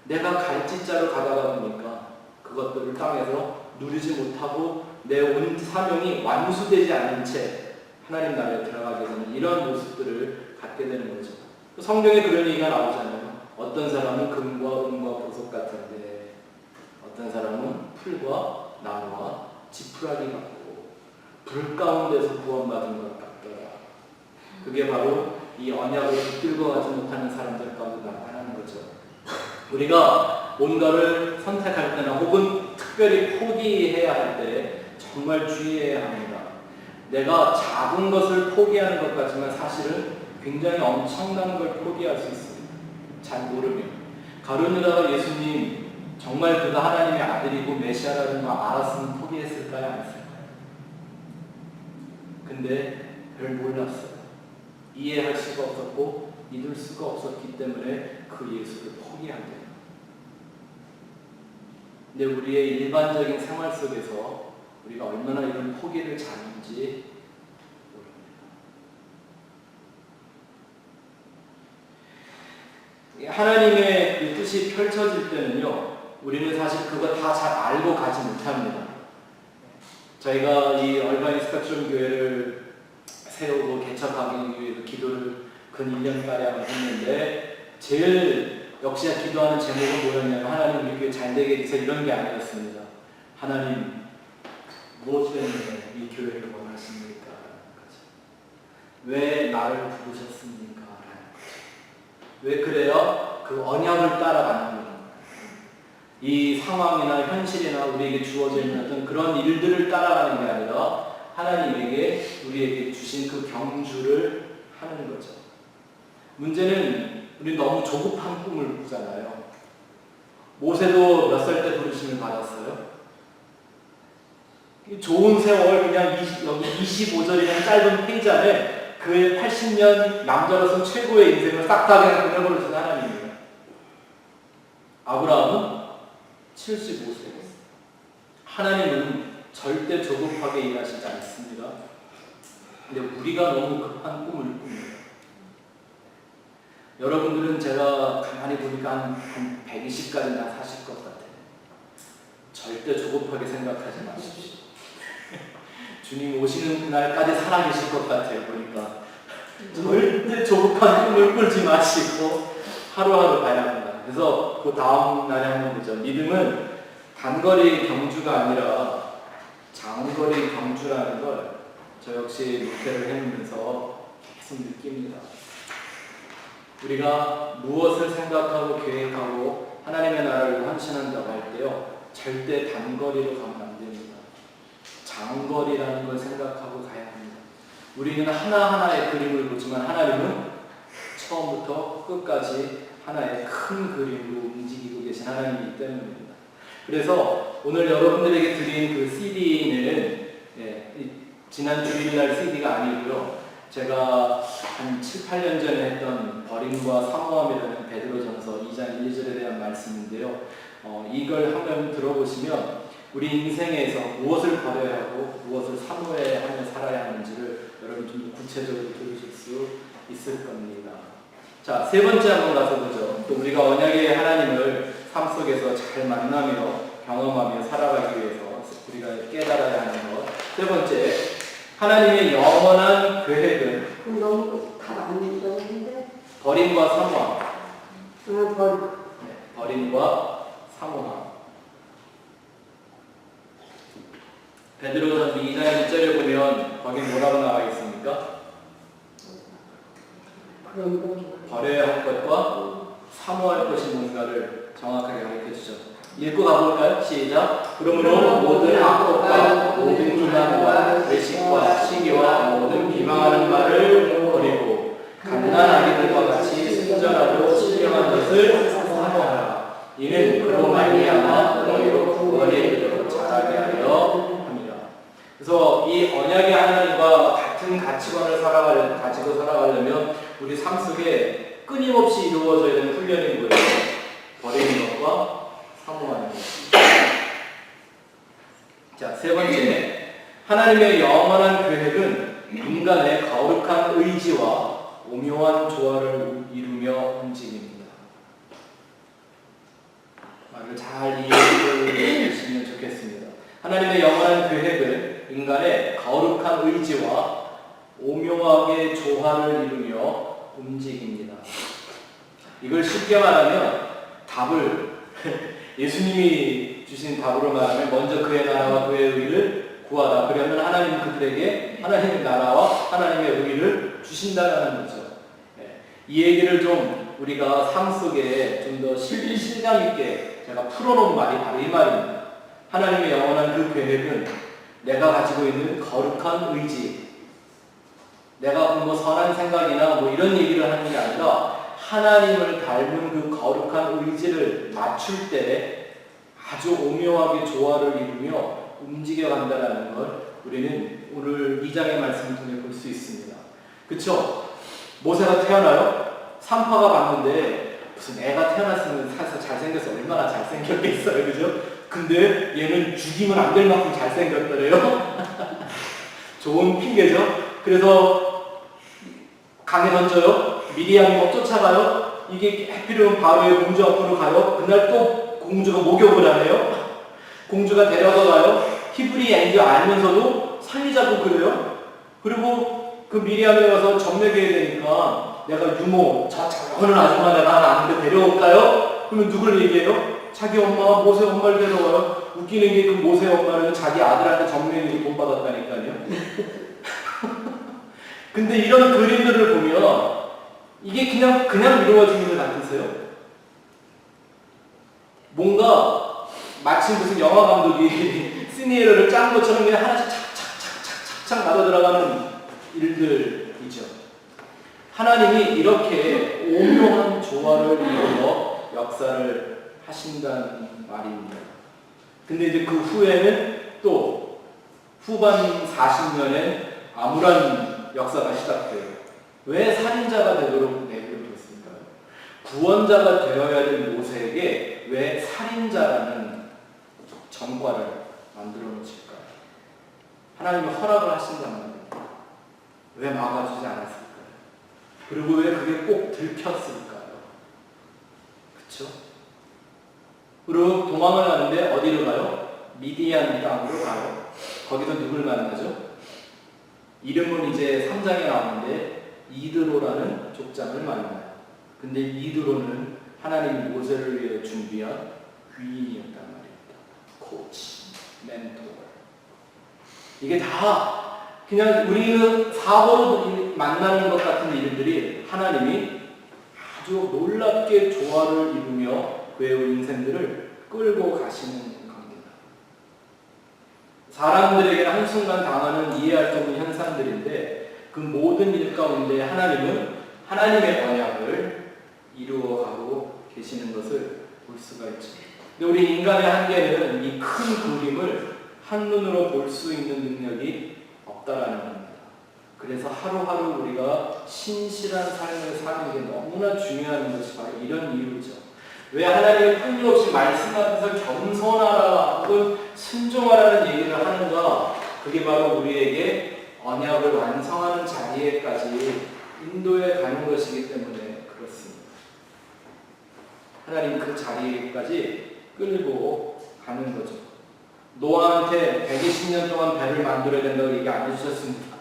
내가 갈짓자로 가다가 보니까 그것들을 땅에서 누리지 못하고 내 온 사명이 완수되지 않은 채 하나님 나라에 들어가게 되는 이런 모습들을 갖게 되는 거죠. 성경에 그런 얘기가 나오잖아요. 어떤 사람은 금과 은과 보석 같은데 어떤 사람은 풀과 나무와 지푸라기 같고 불 가운데서 구원받은 것 같더라. 그게 바로 이 언약을 붙들고 가지 못하는 사람들 가운데 나타나는 거죠. 우리가 뭔가를 선택할 때나 혹은 특별히 포기해야 할 때 정말 주의해야 합니다. 내가 작은 것을 포기하는 것 같지만 사실은 굉장히 엄청난 걸 포기할 수 있습니다. 잘 모르며 가룟 유다가 예수님 정말 그가 하나님의 아들이고 메시아라는 걸 알았으면 포기했을까요? 안 했을까요? 근데 별 몰랐어요. 이해할 수가 없었고 믿을 수가 없었기 때문에 그 예수를 포기한 거예요. 근데 우리의 일반적인 생활 속에서 우리가 얼마나 이런 포기를 잘하는지 모릅니다. 하나님의 그 뜻이 펼쳐질 때는요, 우리는 사실 그거 다 잘 알고 가지 못합니다. 저희가 이 얼바인 스펙트럼 교회를 세우고 개척하기 위해서 기도를 근 1년가량 했는데 제일 역시 기도하는 제목은 뭐였냐면 하나님 우리 교회 잘되게 해주세요 이런 게 아니었습니다. 하나님 무엇 때문에 이 교회를 원하십니까? 왜 나를 부르셨습니까? 왜 그래요? 그 언약을 따라가는 거예요. 이 상황이나 현실이나 우리에게 주어져 있는 어떤 그런 일들을 따라가는 게 아니라 하나님에게 우리에게 주신 그 경주를 하는 거죠. 문제는 우리 너무 조급한 꿈을 꾸잖아요. 모세도 몇 살 때 부르심을 받았어요? 좋은 세월 그냥 여기 25절이라는 짧은 페이지 안에 그의 80년 남자로서 최고의 인생을 싹 다 그냥 보내버리신 하나님이에요. 아브라함은 75세였어요. 하나님은 절대 조급하게 일하시지 않습니다. 근데 우리가 너무 급한 꿈을 꿉니다. 여러분들은 제가 가만히 보니까 한 120까지나 사실 것 같아요. 절대 조급하게 생각하지 마십시오. 주님 오시는 그날까지 살아계실 것 같아요. 보니까 절대 조급한 꿈을 꿀지 마시고 하루하루 가야 합니다. 그래서 그 다음 날에 한번 보죠. 믿음은 단거리 경주가 아니라 장거리 경주라는 걸 저 역시 목회를 해보면서 계속 느낍니다. 우리가 무엇을 생각하고 계획하고 하나님의 나라를 헌신한다고 할 때요, 절대 단거리로 가면 안 됩니다. 장거리라는 걸 생각하고 가야 합니다. 우리는 하나하나의 그림을 보지만 하나님은 처음부터 끝까지 하나의 큰 그림으로 움직이고 계신 하나님이기 때문입니다. 그래서 오늘 여러분들에게 드린 그 CD는 지난 주일날 CD가 아니고요. 제가 한 7, 8년 전에 했던 버림과 사모함이라는 베드로전서 2장 1절에 대한 말씀인데요. 이걸 한번 들어보시면 우리 인생에서 무엇을 버려야 하고 무엇을 사모해야 하며 살아야 하는지를 여러분 좀 더 구체적으로 들으실 수 있을 겁니다. 자, 세 번째 한번 가서 보죠. 또 우리가 언약의 하나님을 삶 속에서 잘 만나며 경험하며 살아가기 위해서 우리가 깨달아야 하는 것. 세 번째, 하나님의 영원한 계획은 너무 다 맞는 건데. 버림과 사모함. 버 버림과 사모함. 베드로전서 2장 1절에 보면 거기 뭐라고 나와 있습니까? 그런 거. 버려야 할 것과 사모할 것이 뭔가를 정확하게 가르쳐 주죠. 읽고 가볼까요? 시작. 그러므로 모든 악법과 모든 기만과 외식과 시기와 모든 비방하는 말을 버리고 갓난아기들과 같이 순전하고 신령한 것을 사모하라. 이는 그로 말미암아 너희로 구원에 이르도록 자라게 하려 합니다. 그래서 이 언약의 하나님과 같은 가치관을 가지고 살아가려면 우리 삶 속에 끊임없이 이루어져야 되는 훈련이 뭐예요? 버리는 것과 사모하는 것. 자, 세 번째, 하나님의 영원한 계획은 인간의 거룩한 의지와 오묘한 조화를 이루며 움직입니다. 말을 잘 이해해 주시면 좋겠습니다. 하나님의 영원한 계획은 인간의 거룩한 의지와 오묘하게 조화를 이루며 움직입니다. 이걸 쉽게 말하면 답을 예수님이 주신 답으로 말하면 먼저 그의 나라와 그의 의를 구하라. 그러면 하나님은 그들에게 하나님의 나라와 하나님의 의를 주신다라는 거죠. 이 얘기를 좀 우리가 삶 속에 좀 더 실감 있게 제가 풀어놓은 말이 바로 이 말입니다. 하나님의 영원한 그 계획은 내가 가지고 있는 거룩한 의지, 내가 뭐 선한 생각이나 뭐 이런 얘기를 하는 게 아니라 하나님을 닮은 그 거룩한 의지를 맞출 때 아주 오묘하게 조화를 이루며 움직여간다는 걸 우리는 오늘 2장의 말씀을 통해 볼 수 있습니다. 그쵸? 모세가 태어나요? 산파가 봤는데 무슨 애가 태어났으면 사실 잘생겨서 얼마나 잘생겼겠어요. 그죠? 근데 얘는 죽이면 안 될 만큼 잘생겼더래요. 좋은 핑계죠? 그래서 강에 던져요. 미리암이 막 쫓아가요. 이게 해필이면 바로의 공주 앞으로 가요. 그날 또 공주가 목욕을 하네요. 공주가 데려가가요. 히브리 애인 줄 알면서도 살리자고 그래요. 그리고 그 미리암에 가서 점례해야 되니까 내가 유모, 저 작은 아줌마 내가 하나 아는데 데려올까요? 그러면 누굴 얘기해요? 자기 엄마, 모세 엄마를 데려와요. 웃기는 게 그 모세 엄마는 자기 아들한테 점례해서 돈 받았다니까요. 근데 이런 그림들을 보면 이게 그냥 이루어지는 것 같으세요? 뭔가 마치 무슨 영화 감독이 시니에러를 짠 것처럼 그냥 하나씩 착착착착착 나눠 들어가는 일들이죠. 하나님이 이렇게 오묘한 조화를 이루어 역사를 하신다는 말입니다. 근데 이제 그 후에는 또 후반 40년엔 암울한 역사가 시작돼요. 왜 살인자가 되도록 내버려뒀을까요? 구원자가 되어야 될 모세에게 왜 살인자라는 전과를 만들어 놓으실까요? 하나님이 허락을 하신단 말이에요. 왜 막아주지 않았을까요? 그리고 왜 그게 꼭 들켰을까요? 그쵸? 그리고 도망을 가는데 어디로 가요? 미디안 땅으로 가요. 거기서 누굴 만나죠? 이름은 이제 3장에 나오는데 이드로라는 족장을 만나요. 근데 이드로는 하나님이 모세를 위해 준비한 귀인이었단 말입니다. 코치, 멘토. 이게 다 그냥 우리는 사고로 만나는 것 같은 일들이 하나님이 아주 놀랍게 조화를 이루며 그의 인생들을 끌고 가시는 겁니다. 사람들에게 한순간 당하는 이해할 수 없는 현상들인데 그 모든 일 가운데 하나님은 하나님의 언약을 이루어가고 계시는 것을 볼 수가 있죠. 근데 우리 인간의 한계는 이 큰 그림을 한눈으로 볼 수 있는 능력이 없다라는 겁니다. 그래서 하루하루 우리가 신실한 삶을 사는 게 너무나 중요한 것이 바로 이런 이유죠. 왜 하나님이 끊임없이 말씀하면서 겸손하라 혹은 순종하라는 얘기를 하는가? 그게 바로 우리에게 언약을 완성하는 자리에까지 인도해 가는 것이기 때문에 그렇습니다. 하나님 그 자리에까지 끌고 가는 거죠. 노아한테 120년 동안 배를 만들어야 된다고 얘기 안 해주셨습니다.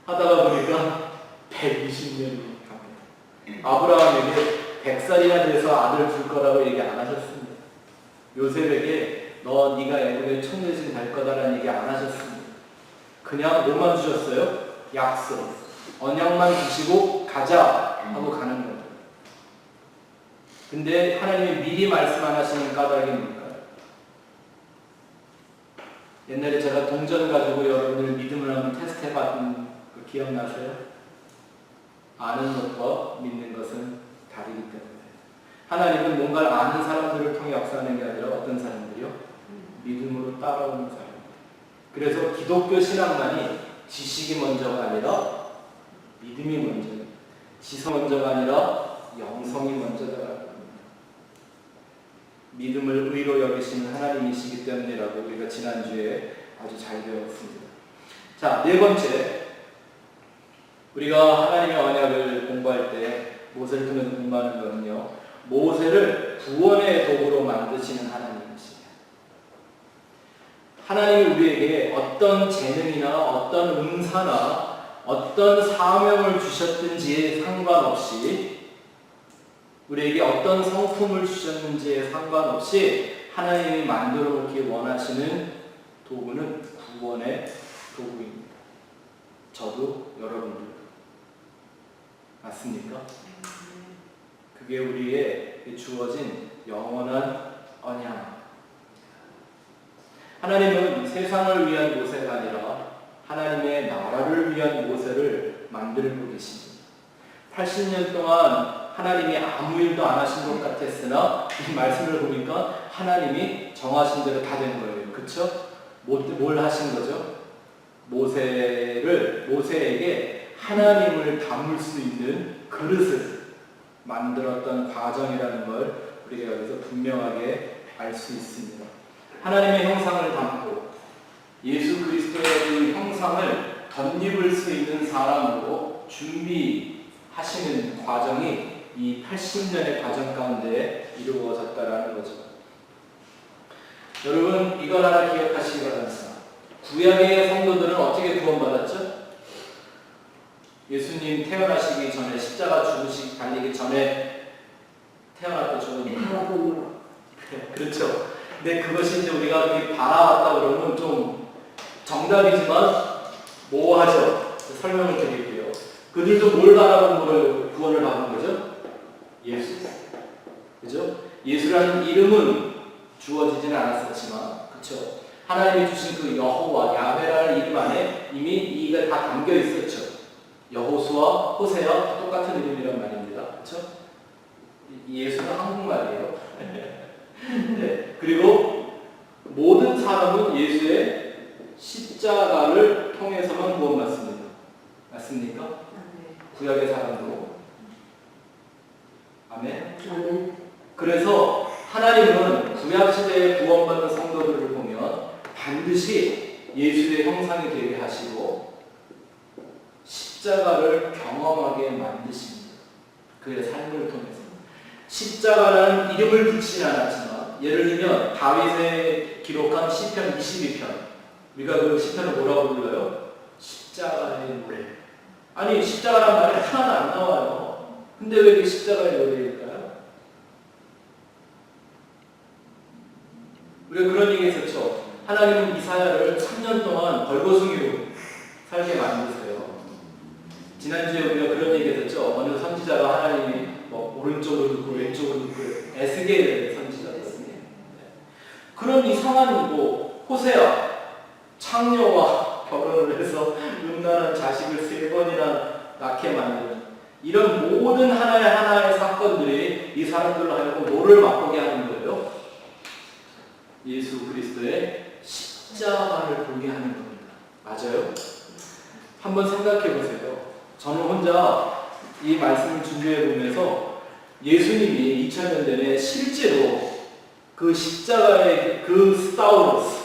하다가 보니까 120년이 갑니다. 아브라함에게 100살이나 돼서 아들 줄 거라고 얘기 안 하셨습니다. 요셉에게 네가 애굽의 총대신 될 거다라는 얘기 안 하셨습니다. 그냥 뭐만 주셨어요? 약속. 언약만 주시고 가자 하고 가는 거예요. 근데 하나님이 미리 말씀 안 하시는 까닭이 뭘까요? 옛날에 제가 동전 가지고 여러분들 믿음을 한번 테스트 해봤던 거 기억나세요? 아는 것과 믿는 것은 다르기 때문에 하나님은 뭔가를 아는 사람들을 통해 역사하는 게 아니라 어떤 사람들이요? 믿음으로 따라오는 사람들. 그래서 기독교 신앙만이 지식이 먼저가 아니라 믿음이 먼저, 지성 먼저가 아니라 영성이 먼저다. 믿음을 의로 여기시는 하나님이시기 때문이라고 우리가 지난주에 아주 잘 배웠습니다. 자, 네 번째, 우리가 하나님의 언약을 공부할 때 모세를 통해서 공부하는 것은요, 모세를 구원의 도구로 만드시는 하나님이시죠. 하나님이 우리에게 어떤 재능이나 어떤 은사나 어떤 사명을 주셨든지에 상관없이, 우리에게 어떤 성품을 주셨는지에 상관없이 하나님이 만들어 놓기 원하시는 도구는 구원의 도구입니다. 저도 여러분들도. 맞습니까? 그게 우리에게 주어진 영원한 언약. 하나님은 세상을 위한 모세가 아니라 하나님의 나라를 위한 모세를 만들고 계십니다. 80년 동안 하나님이 아무 일도 안 하신 것 같았으나 이 말씀을 보니까 하나님이 정하신 대로 다 된 거예요. 그쵸? 뭘 하신 거죠? 모세에게 하나님을 담을 수 있는 그릇을 만들었던 과정이라는 걸 우리가 여기서 분명하게 알 수 있습니다. 하나님의 형상을 담고 예수 그리스도의 그 형상을 덧입을 수 있는 사람으로 준비하시는 과정이 이 80년의 과정 가운데 이루어졌다라는 거죠. 여러분 이걸 하나 기억하시기 바랍니다. 구약의 성도들은 어떻게 구원받았죠? 예수님 태어나시기 전에 십자가 죽으시기 달리기 전에 태어날 때 죽은 그렇죠. 근데 그것이 이제 우리가 이렇게 바라왔다 그러면 좀 정답이지만 모호하죠. 설명을 드릴게요. 그들도 뭘 바라보고 구원을 받은 거죠? 예수. 그죠? 예수라는 이름은 주어지지는 않았었지만, 그렇죠? 하나님이 주신 그 여호와, 야훼라는 이름 안에 이미 이가 다 담겨 있었죠. 여호수아, 호세아 똑같은 이름이란 말입니다. 그렇죠? 예수는 한국말이에요. 네. 그리고 모든 사람은 예수의 십자가를 통해서만 구원받습니다. 맞습니까? 구약의 사람도. 아멘. 그래서 하나님은 구약 시대에 구원받는 성도들을 보면 반드시 예수의 형상이 되게 하시고 십자가를 경험하게 만드십니다. 그의 삶을 통해서. 십자가라는 이름을 붙이지 않았지만 예를 들면 다윗의 기록한 시편 22편 우리가 그 시편을 뭐라고 불러요? 십자가의 노래. 아니 십자가란 말이 하나도 안 나와요. 근데 왜 이게 십자가의 노래일까요? 우리가 그런 얘기 했었죠. 하나님은 이사야를 3년 동안 벌거숭이로 살게 만드세요. 지난주에 우리가 그런 얘기 했었죠. 어느 선지자가 하나님이 오른쪽으로 눕고 왼쪽으로 눕고 에스겔 선지자였습니다. 그런 이상한 호세아 창녀와 결혼을 해서 음란한 자식을 3번이나 낳게 만드는 이런 모든 하나의 사건들이 이 사람들로 하여금 뭐를 맛보게 하는 거예요? 예수 그리스도의 십자가를 보게 하는 겁니다. 맞아요? 한번 생각해 보세요. 저는 혼자 이 말씀을 준비해 보면서 예수님이 2000년 전에 실제로 그 십자가의 그 스타우로스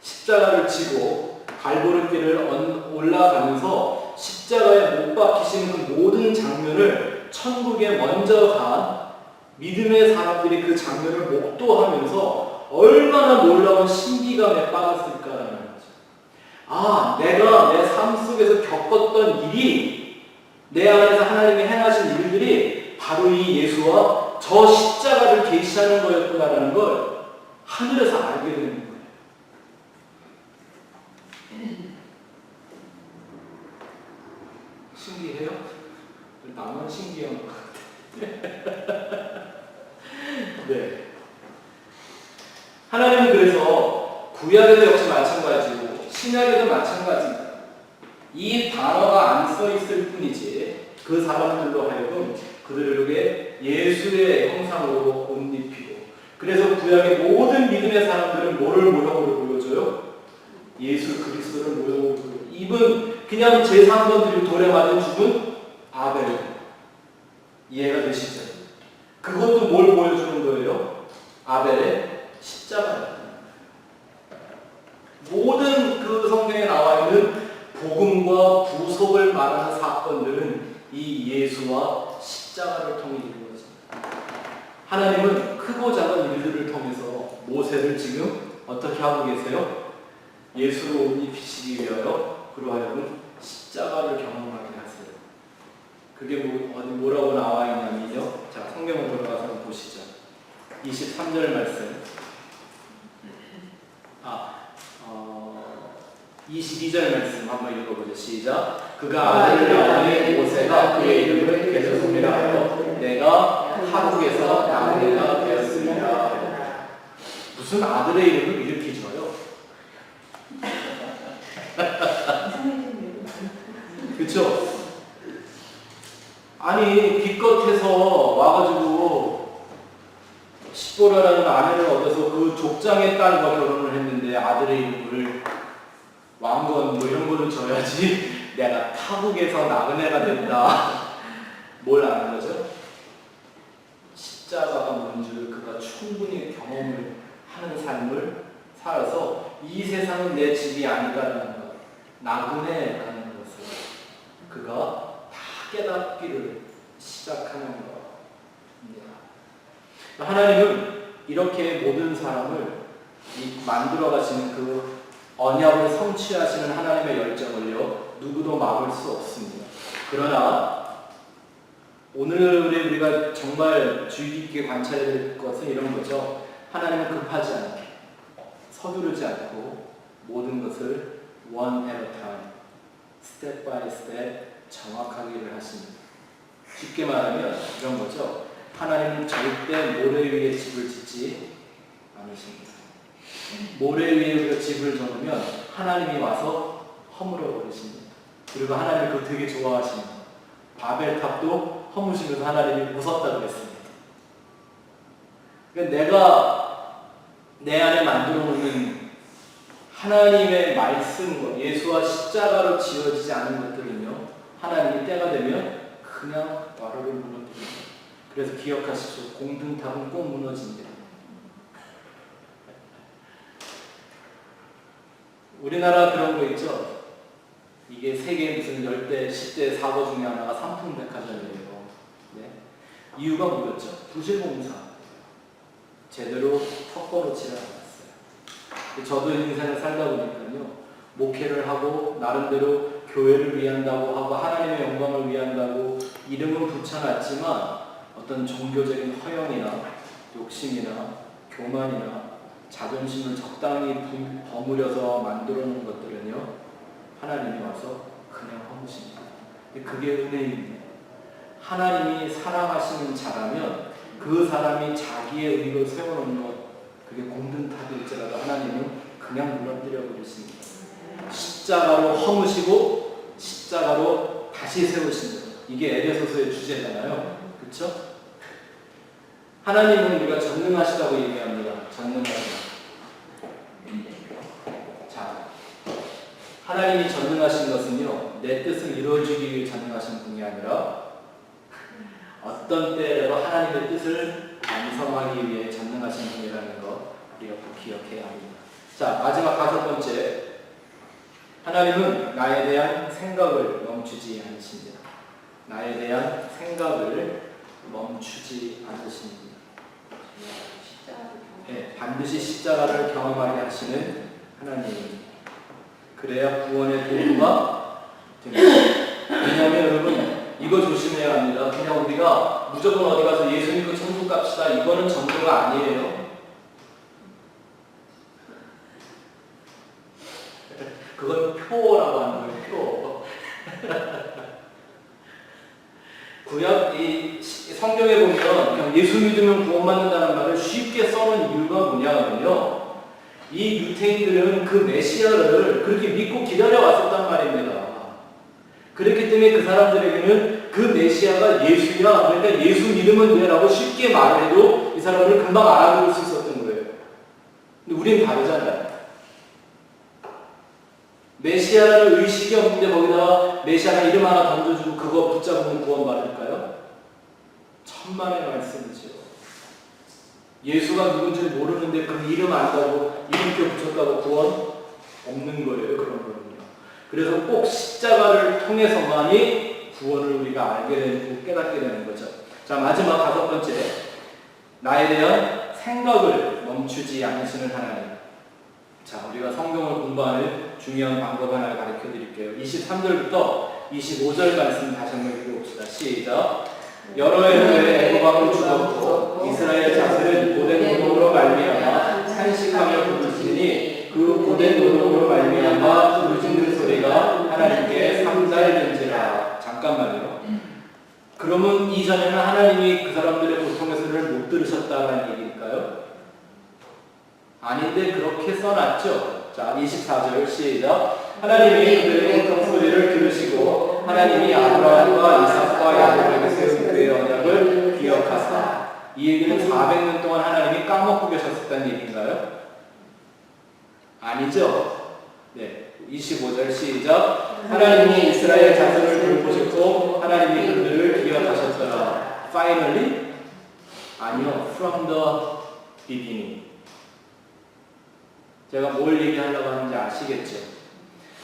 십자가를 지고 갈보리길을 올라가면서 십자가에 못 박히시는 그 모든 장면을 천국에 먼저 간 믿음의 사람들이 그 장면을 목도하면서 얼마나 놀라운 신비감에 빠졌을까라는 거죠. 아, 내가 내 삶 속에서 겪었던 일이 내 안에서 하나님이 행하신 일들이 바로 이 예수와 저 십자가를 계시하는 거였구나라는 걸 하늘에서 알게 되는 거예요. 신기해요? 나만 신기한 것 같아. 네. 하나님은 그래서 구약에도 역시 마찬가지고 신약에도 마찬가지입니다. 이 단어가 안 써 있을 뿐이지 그 사람들로 하여금 그들에게 예수의 형상으로 옷 입히고 그래서 구약의 모든 믿음의 사람들은 뭐를 모형으로 보여줘요? 예수 그리스도를 모형으로 보여줘요. 입은 그냥 제3번 드리고 돌에 맞은 죽은 아벨. 이해가 되시죠? 그것도 뭘 보여주는 거예요? 아벨의 십자가입니다. 모든 그 성경에 나와 있는 복음과 구속을 말하는 사건들은 이 예수와 십자가를 통해 이루어집니다. 하나님은 크고 작은 일들을 통해서 모세를 지금 어떻게 하고 계세요? 예수로 옷 입히시기 위하여 그로 하여금 십자가를 경험하게 하세요. 그게 뭐라고 나와 있냐면요. 자, 성경을 돌아가서 한번 보시죠. 23절 말씀. 22절 말씀 한번 읽어보죠. 시작. 그가 아들을 낳으니 모세가 그의 이름을 게르솜이라 하여 내가 하국에서 아들이가 되었습니다. 무슨 아들의 이름을 이렇게 줘요? 그렇죠? 아니 기껏해서 와가지고 십보라라는 아내를 얻어서 그 족장의 딸과 결혼을 했는데 아들의 이름을 왕건 뭐 이런 거를 줘야지 내가 타국에서 나그네가 된다. 뭘 아는 거죠? 십자가가 뭔지를 그가 충분히 경험을 하는 삶을 살아서 이 세상은 내 집이 아니다라는 것, 나그네라는 것을 그가 다 깨닫기를 시작하는 것입니다. 하나님은 이렇게 모든 사람을 만들어 가시는 그 언약을 성취하시는 하나님의 열정을요 누구도 막을 수 없습니다. 그러나 오늘에 우리가 정말 주의 깊게 관찰해야 될 것은 이런 거죠. 하나님은 급하지 않게 서두르지 않고 모든 것을 one at a time, step by step 정확하게 일을 하십니다. 쉽게 말하면 이런 거죠. 하나님은 절대 모래 위에 집을 짓지 않으십니다. 모래 위에 우리가 집을 져놓으면 하나님이 와서 허물어 버리십니다. 그리고 하나님이 그거 되게 좋아하십니다. 바벨탑도 허무시면서 하나님이 웃었다고 그랬습니다. 그러니까 내가 내 안에 만들어 놓는 하나님의 말씀과 예수와 십자가로 지어지지 않은 것들은요 하나님이 때가 되면 그냥 와르르 무너뜨립니다. 그래서 기억하십시오. 공든탑은 꼭 무너집니다. 우리나라 그런 거 있죠? 이게 세계 무슨 10대, 10대 사고 중에 하나가 삼풍백화점이에요. 네? 이유가 뭐였죠? 부실공사. 제대로 섞어놓지를 않았어요. 저도 인생을 살다 보니까요, 목회를 하고, 나름대로 교회를 위한다고 하고, 하나님의 영광을 위한다고 이름은 붙여놨지만, 어떤 종교적인 허영이나 욕심이나 교만이나 자존심을 적당히 버무려서 만들어 놓은 것들은요, 하나님이 와서 그냥 허무십니다. 그게 은혜입니다. 하나님이 사랑하시는 자라면 그 사람이 자기의 의로 세워놓은 것, 그게 공든탑일지라도 하나님은 그냥 무너뜨려 버리십니다. 십자가로 허무시고 십자가로 다시 세우십니다. 이게 에베소서의 주제잖아요. 그렇죠? 하나님은 우리가 전능하시다고 얘기합니다. 전능하시다. 자, 하나님이 전능하신 것은요, 내 뜻을 이루어주기 위해 전능하신 분이 아니라 어떤 때라도 하나님의 뜻을 완성하기 위해 전능하신 분이라는 거 우리가 꼭 기억해야 합니다. 자, 마지막 5번째. 하나님은 나에 대한 생각을 멈추지 않으십니다. 나에 대한 생각을 멈추지 않으십니다. 네, 반드시 십자가를 경험하게 하시는 하나님입니다. 그래야 구원의 도구가 됩니다. 왜냐하면 여러분 이거 조심해야 합니다. 그냥 우리가 무조건 어디 가서 예수 믿고 천국 갑시다. 이거는 전도가 아니에요. 그건 표라고 하는 거예요. 표. 구약 이 성경에 보면 그냥 예수 믿으면 구원받는다는 말을 쉽게 써놓은 이유가 뭐냐면요. 이 유태인들은 그 메시아를 그렇게 믿고 기다려왔었단 말입니다. 그렇기 때문에 그 사람들에게는 그 메시아가 예수야, 그러니까 예수 믿으면 돼 라고 쉽게 말을 해도 이 사람들은 금방 알아들을 수 있었던 거예요. 근데 우린 다르잖아요. 메시아라는 의식이 없는데 거기다가 메시아가 이름 하나 던져주고 그거 붙잡으면 구원받을까요? 천만의 말씀이죠. 예수가 누군지 모르는데 그 이름 안다고 이름표 붙였다고 구원 없는 거예요. 그런 거는요. 그래서 꼭 십자가를 통해서만이 구원을 우리가 알게 되고 깨닫게 되는 거죠. 자, 마지막 5번째. 나에 대한 생각을 멈추지 않으시는 하나님. 자, 우리가 성경을 공부하는 중요한 방법 하나를 가르쳐 드릴게요. 23절부터 25절 말씀 다시 한번 읽어봅시다. 시작. 여러 해 후에 애굽왕은 죽었고 이스라엘 자손은 고된 노동으로 말미암아 산식하며 부르시니 그 고된 노동으로 말미암아 부르짖는 소리가 하나님께 삼달된지라. 잠깐만요. 그러면 이전에는 하나님이 그 사람들의 고통의 소리를 못 들으셨다는 얘기일까요? 아닌데 그렇게 써놨죠. 자, 24절 시작. 하나님이 그들의 고통 소리를 들으시고 하나님이 아브라함과 이삭과 야곱에게 이 얘기는 400년 동안 하나님이 까먹고 계셨었다는 얘기인가요? 아니죠. 네, 25절 시작. 하나님이 이스라엘 자손을 돌보셨고 하나님이 그들을 기억하셨더라. Finally? 아니요. From the beginning. 제가 뭘 얘기하려고 하는지 아시겠죠?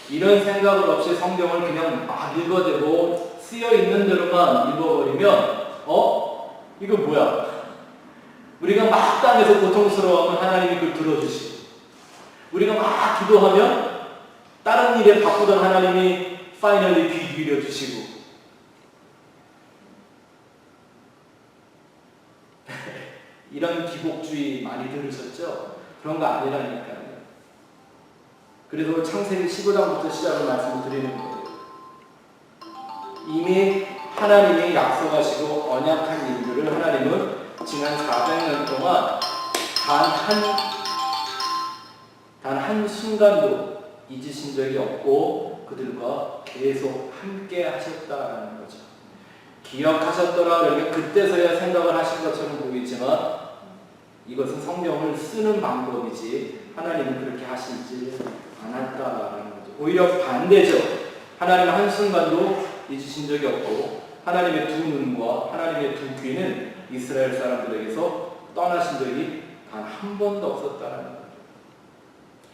이런 생각을 없이 성경을 그냥 막 읽어대고 쓰여 있는 대로만 읽어버리면 이거 뭐야? 우리가 막 땅에서 고통스러워하면 하나님이 그걸 들어주시고 우리가 막 기도하면 다른 일에 바쁘던 하나님이 파이널리 귀 기울여 주시고 이런 기복주의 많이 들으셨죠? 그런 거 아니라니까요. 그래서 창세기 15장부터 시작을 말씀을 드리는 거예요. 이미 하나님이 약속하시고 언약한 일들을 하나님은 지난 400년 동안 단 한순간도 잊으신 적이 없고 그들과 계속 함께 하셨다는 거죠. 기억하셨더라 그러면 그때서야 생각을 하신 것처럼 보이지만 이것은 성경을 쓰는 방법이지 하나님은 그렇게 하시지 않았다라는 거죠. 오히려 반대죠. 하나님은 한순간도 잊으신 적이 없고 하나님의 두 눈과 하나님의 두 귀는 이스라엘 사람들에게서 떠나신 적이 단 한 번도 없었다는 거예요.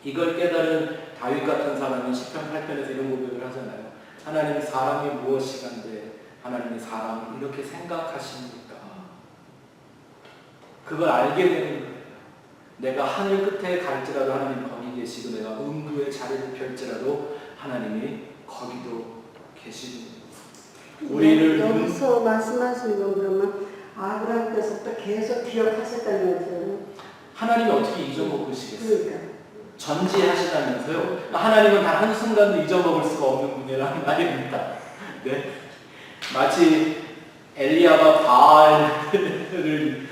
이걸 깨달은 다윗 같은 사람은 시편 8편에서 이런 고백을 하잖아요. 하나님 사람이 무엇이간데 하나님이 사람을 이렇게 생각하십니까? 그걸 알게 되는 거예요. 내가 하늘 끝에 갈지라도 하나님 거기 계시고 내가 음부의 자리를 펼지라도 하나님이 거기도 계시는 우리를 여기서 말씀하시는 건 그러면 아브라함께서부터 계속 기억하셨다는 거죠. 하나님이 어떻게 잊어먹으시겠어요? 그러니까. 전지하시다면서요. 하나님은 단 한순간도 잊어먹을 수가 없는 분이라는 말입니다. 네? 마치 엘리야가 바알을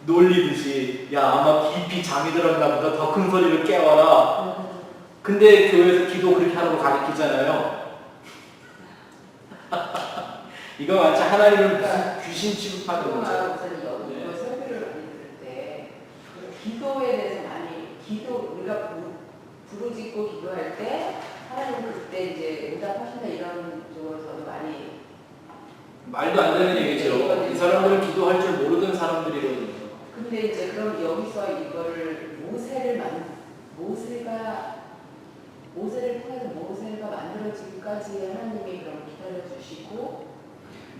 놀리듯이 야 아마 깊이 잠이 들었나 보다 더 큰 소리를 깨워라. 근데 교회에서 기도 그렇게 하라고 가르치잖아요. 이거 마치 하나님을 무슨 귀신 취급하는 거죠. 우선 이거 설교를 많이 들을 때 기도에 대해서 우리가 부르짖고 기도할 때 하나님은 그때 이제 응답하신다 이런 쪽으로서도 많이 말도 안 되는 얘기죠. 이 사람들은 기도할 줄 모르던 사람들이거든요. 근데 이제 그럼 여기서 이거를 모세를 통해서 모세가 만들어지기까지 하나님이 그럼 기다려주시고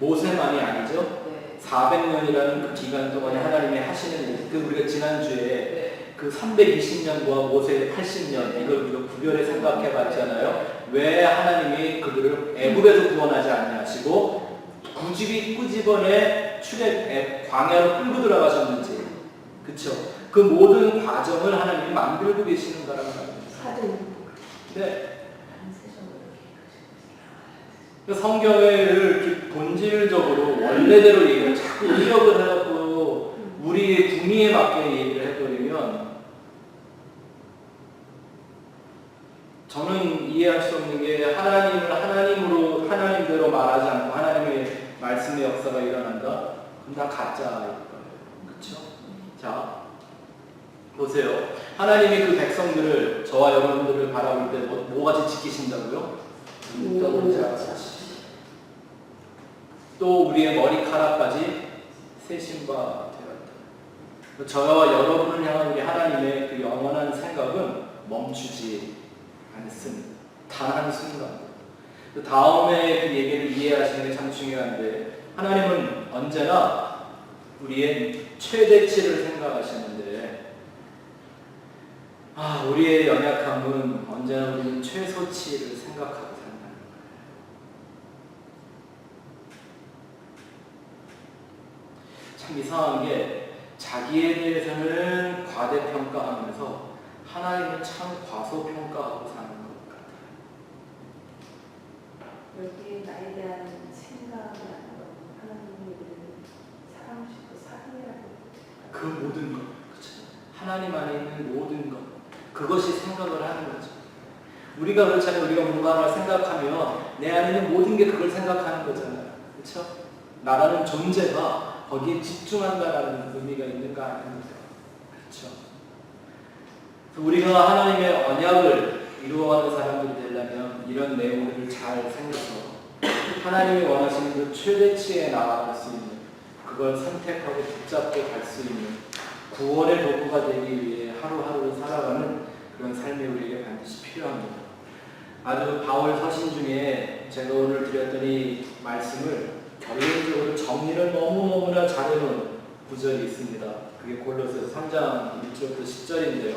모세만이 아니죠. 네. 400년이라는 그 기간 동안에 하나님이 하시는 일, 우리가 지난주에 네. 그 320년과 모세의 80년 이걸 우리가 구별해 생각해 봤잖아요. 왜 하나님이 그들을 애굽에서 구원하지 않냐시고 꾸집어내 광야로 끌고 들어가셨는지, 그쵸? 그 모든 과정을 하나님이 만들고 계시는 거라는 말입니다. 사전. 네. 성경을 이렇게 본질적으로 원래대로 얘기를 자꾸 의역을 해갖고 우리의 구미에 맞게 얘기를 해버리면 저는 이해할 수 없는 게 하나님을 하나님대로 말하지 않고 하나님의 말씀의 역사가 일어난다? 그럼 다 가짜일 거예요. 그렇죠? 자, 보세요. 하나님이 그 백성들을 저와 여러분들을 바라볼 때 뭐같이 지키신다고요? 눈동자같이. 또 우리의 머리카락까지 세심과 되었다. 저와 여러분을 향한 우리 하나님의 그 영원한 생각은 멈추지 않습니다. 단 한순간. 그 다음에 그 얘기를 이해하시는 게 참 중요한데 하나님은 언제나 우리의 최대치를 생각하시는데 우리의 연약함은 언제나 우리는 최소치를 생각하고 산다는 거예요. 참 이상한 게 자기에 대해서는 과대평가하면서 하나님은 참 과소평가하고 사는 것 같아요. 여기에 나에 대한 생각이 하나님을 사랑하시고 사랑이라고 그 모든 것, 그렇죠? 하나님 안에 있는 모든 것, 그것이 생각을 하는 거죠. 우리가 그렇잖아요. 우리가 뭔가 하나 생각하면 내 안에 있는 모든 게 그걸 생각하는 거잖아요. 그렇죠? 나라는 존재가 거기에 집중한다라는 의미가 있는가 아닙니까? 그렇죠. 우리가 하나님의 언약을 이루어가는 사람들이 되려면 이런 내용들을 잘 생각해서 하나님이 원하시는 그 최대치에 나아갈 수 있는, 그걸 선택하고 붙잡고 갈 수 있는 구원의 도구가 되기 위해 하루하루를 살아가는 그런 삶이 우리에게 반드시 필요합니다. 아주 바울 서신 중에 제가 오늘 드렸던 이 말씀을 결론적으로 정리를 너무너무나 잘해놓은 구절이 있습니다. 그게 골로새서 3장 1절부터 10절인데요.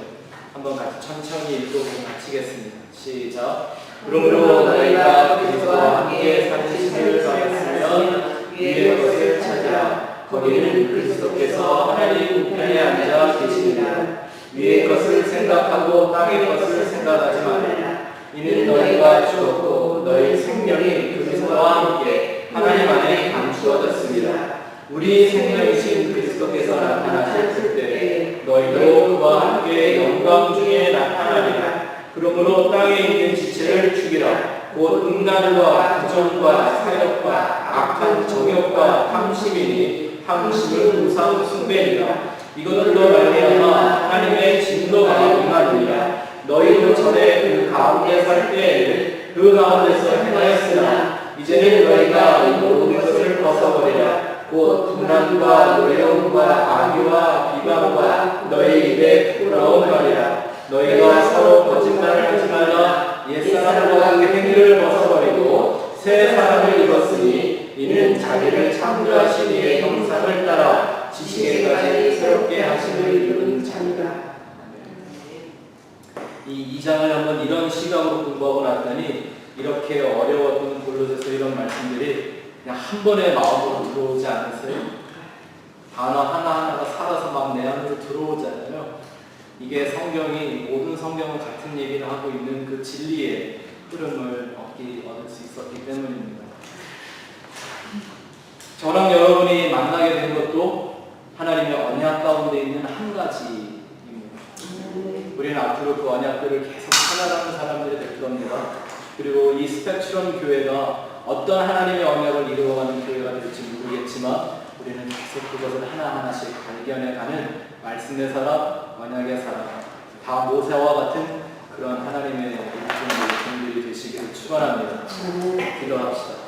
한번 같이 천천히 읽고 마치겠습니다. 시작. 그러므로 너희가 그리스도와 함께 살으심을 받았으면 위의 것을 찾으라. 거기는 그리스도께서 하나님 우편에 앉아 계시느니라. 위의 것을 생각하고 땅의 것을 생각하지 말라. 이는 너희가 죽었고 너희 생명이 그리스도와 함께 하나님 안에 감추어졌습니다. 우리 생명이신 그리스도께서 나타나실 때 너희도 그와 함께 영광 중에 나타나리라. 그러므로 땅에 있는 지체를 죽이라. 곧 음란과 부정과 사욕과 악한 정욕과 탐심이니 탐심은 우상 숭배니라. 이것들로 말미암아 하나님의 진노가 임하느니라. 너희도 전에 그 가운데 살 때에는 그 가운데서 행하였으나 이제는 너희가 모든 것을 벗어버리라. 곧 분란과 노여움과 악의와 비방과 너희 입에 부끄러운 말이라. 너희가 서로 거짓말을 하지 말라. 옛사람과 그 행위를 벗어버리고 새 사람을 입었으니 이는 자기를 창조하신 이의 형상을 따라 지식에까지 새롭게 하심을 이루는 자니라. 이 2장을 한번 이런 시각으로 공부하고 났더니 이렇게 어려웠던 골로새서 이런 말씀들이 그냥 한 번에 마음으로 들어오지 않으세요? 단어 하나하나가 살아서 막 내 안으로 들어오잖아요. 이게 성경이, 모든 성경은 같은 얘기를 하고 있는 그 진리의 흐름을 얻을 수 있었기 때문입니다. 저랑 여러분이 만나게 된 것도 하나님의 언약 가운데 있는 한 가지입니다. 우리는 앞으로 그 언약들을 계속 찾아가는 사람들이 될 겁니다. 그리고 이 스펙트럼 교회가 어떤 하나님의 언약을 이루어가는 교회가 될지 모르겠지만 우리는 계속 그것을 하나하나씩 발견해가는 말씀의 사람, 언약의 사람, 다 모세와 같은 그런 하나님의 일종의 분들이 되시기를 축원합니다. 기도합시다.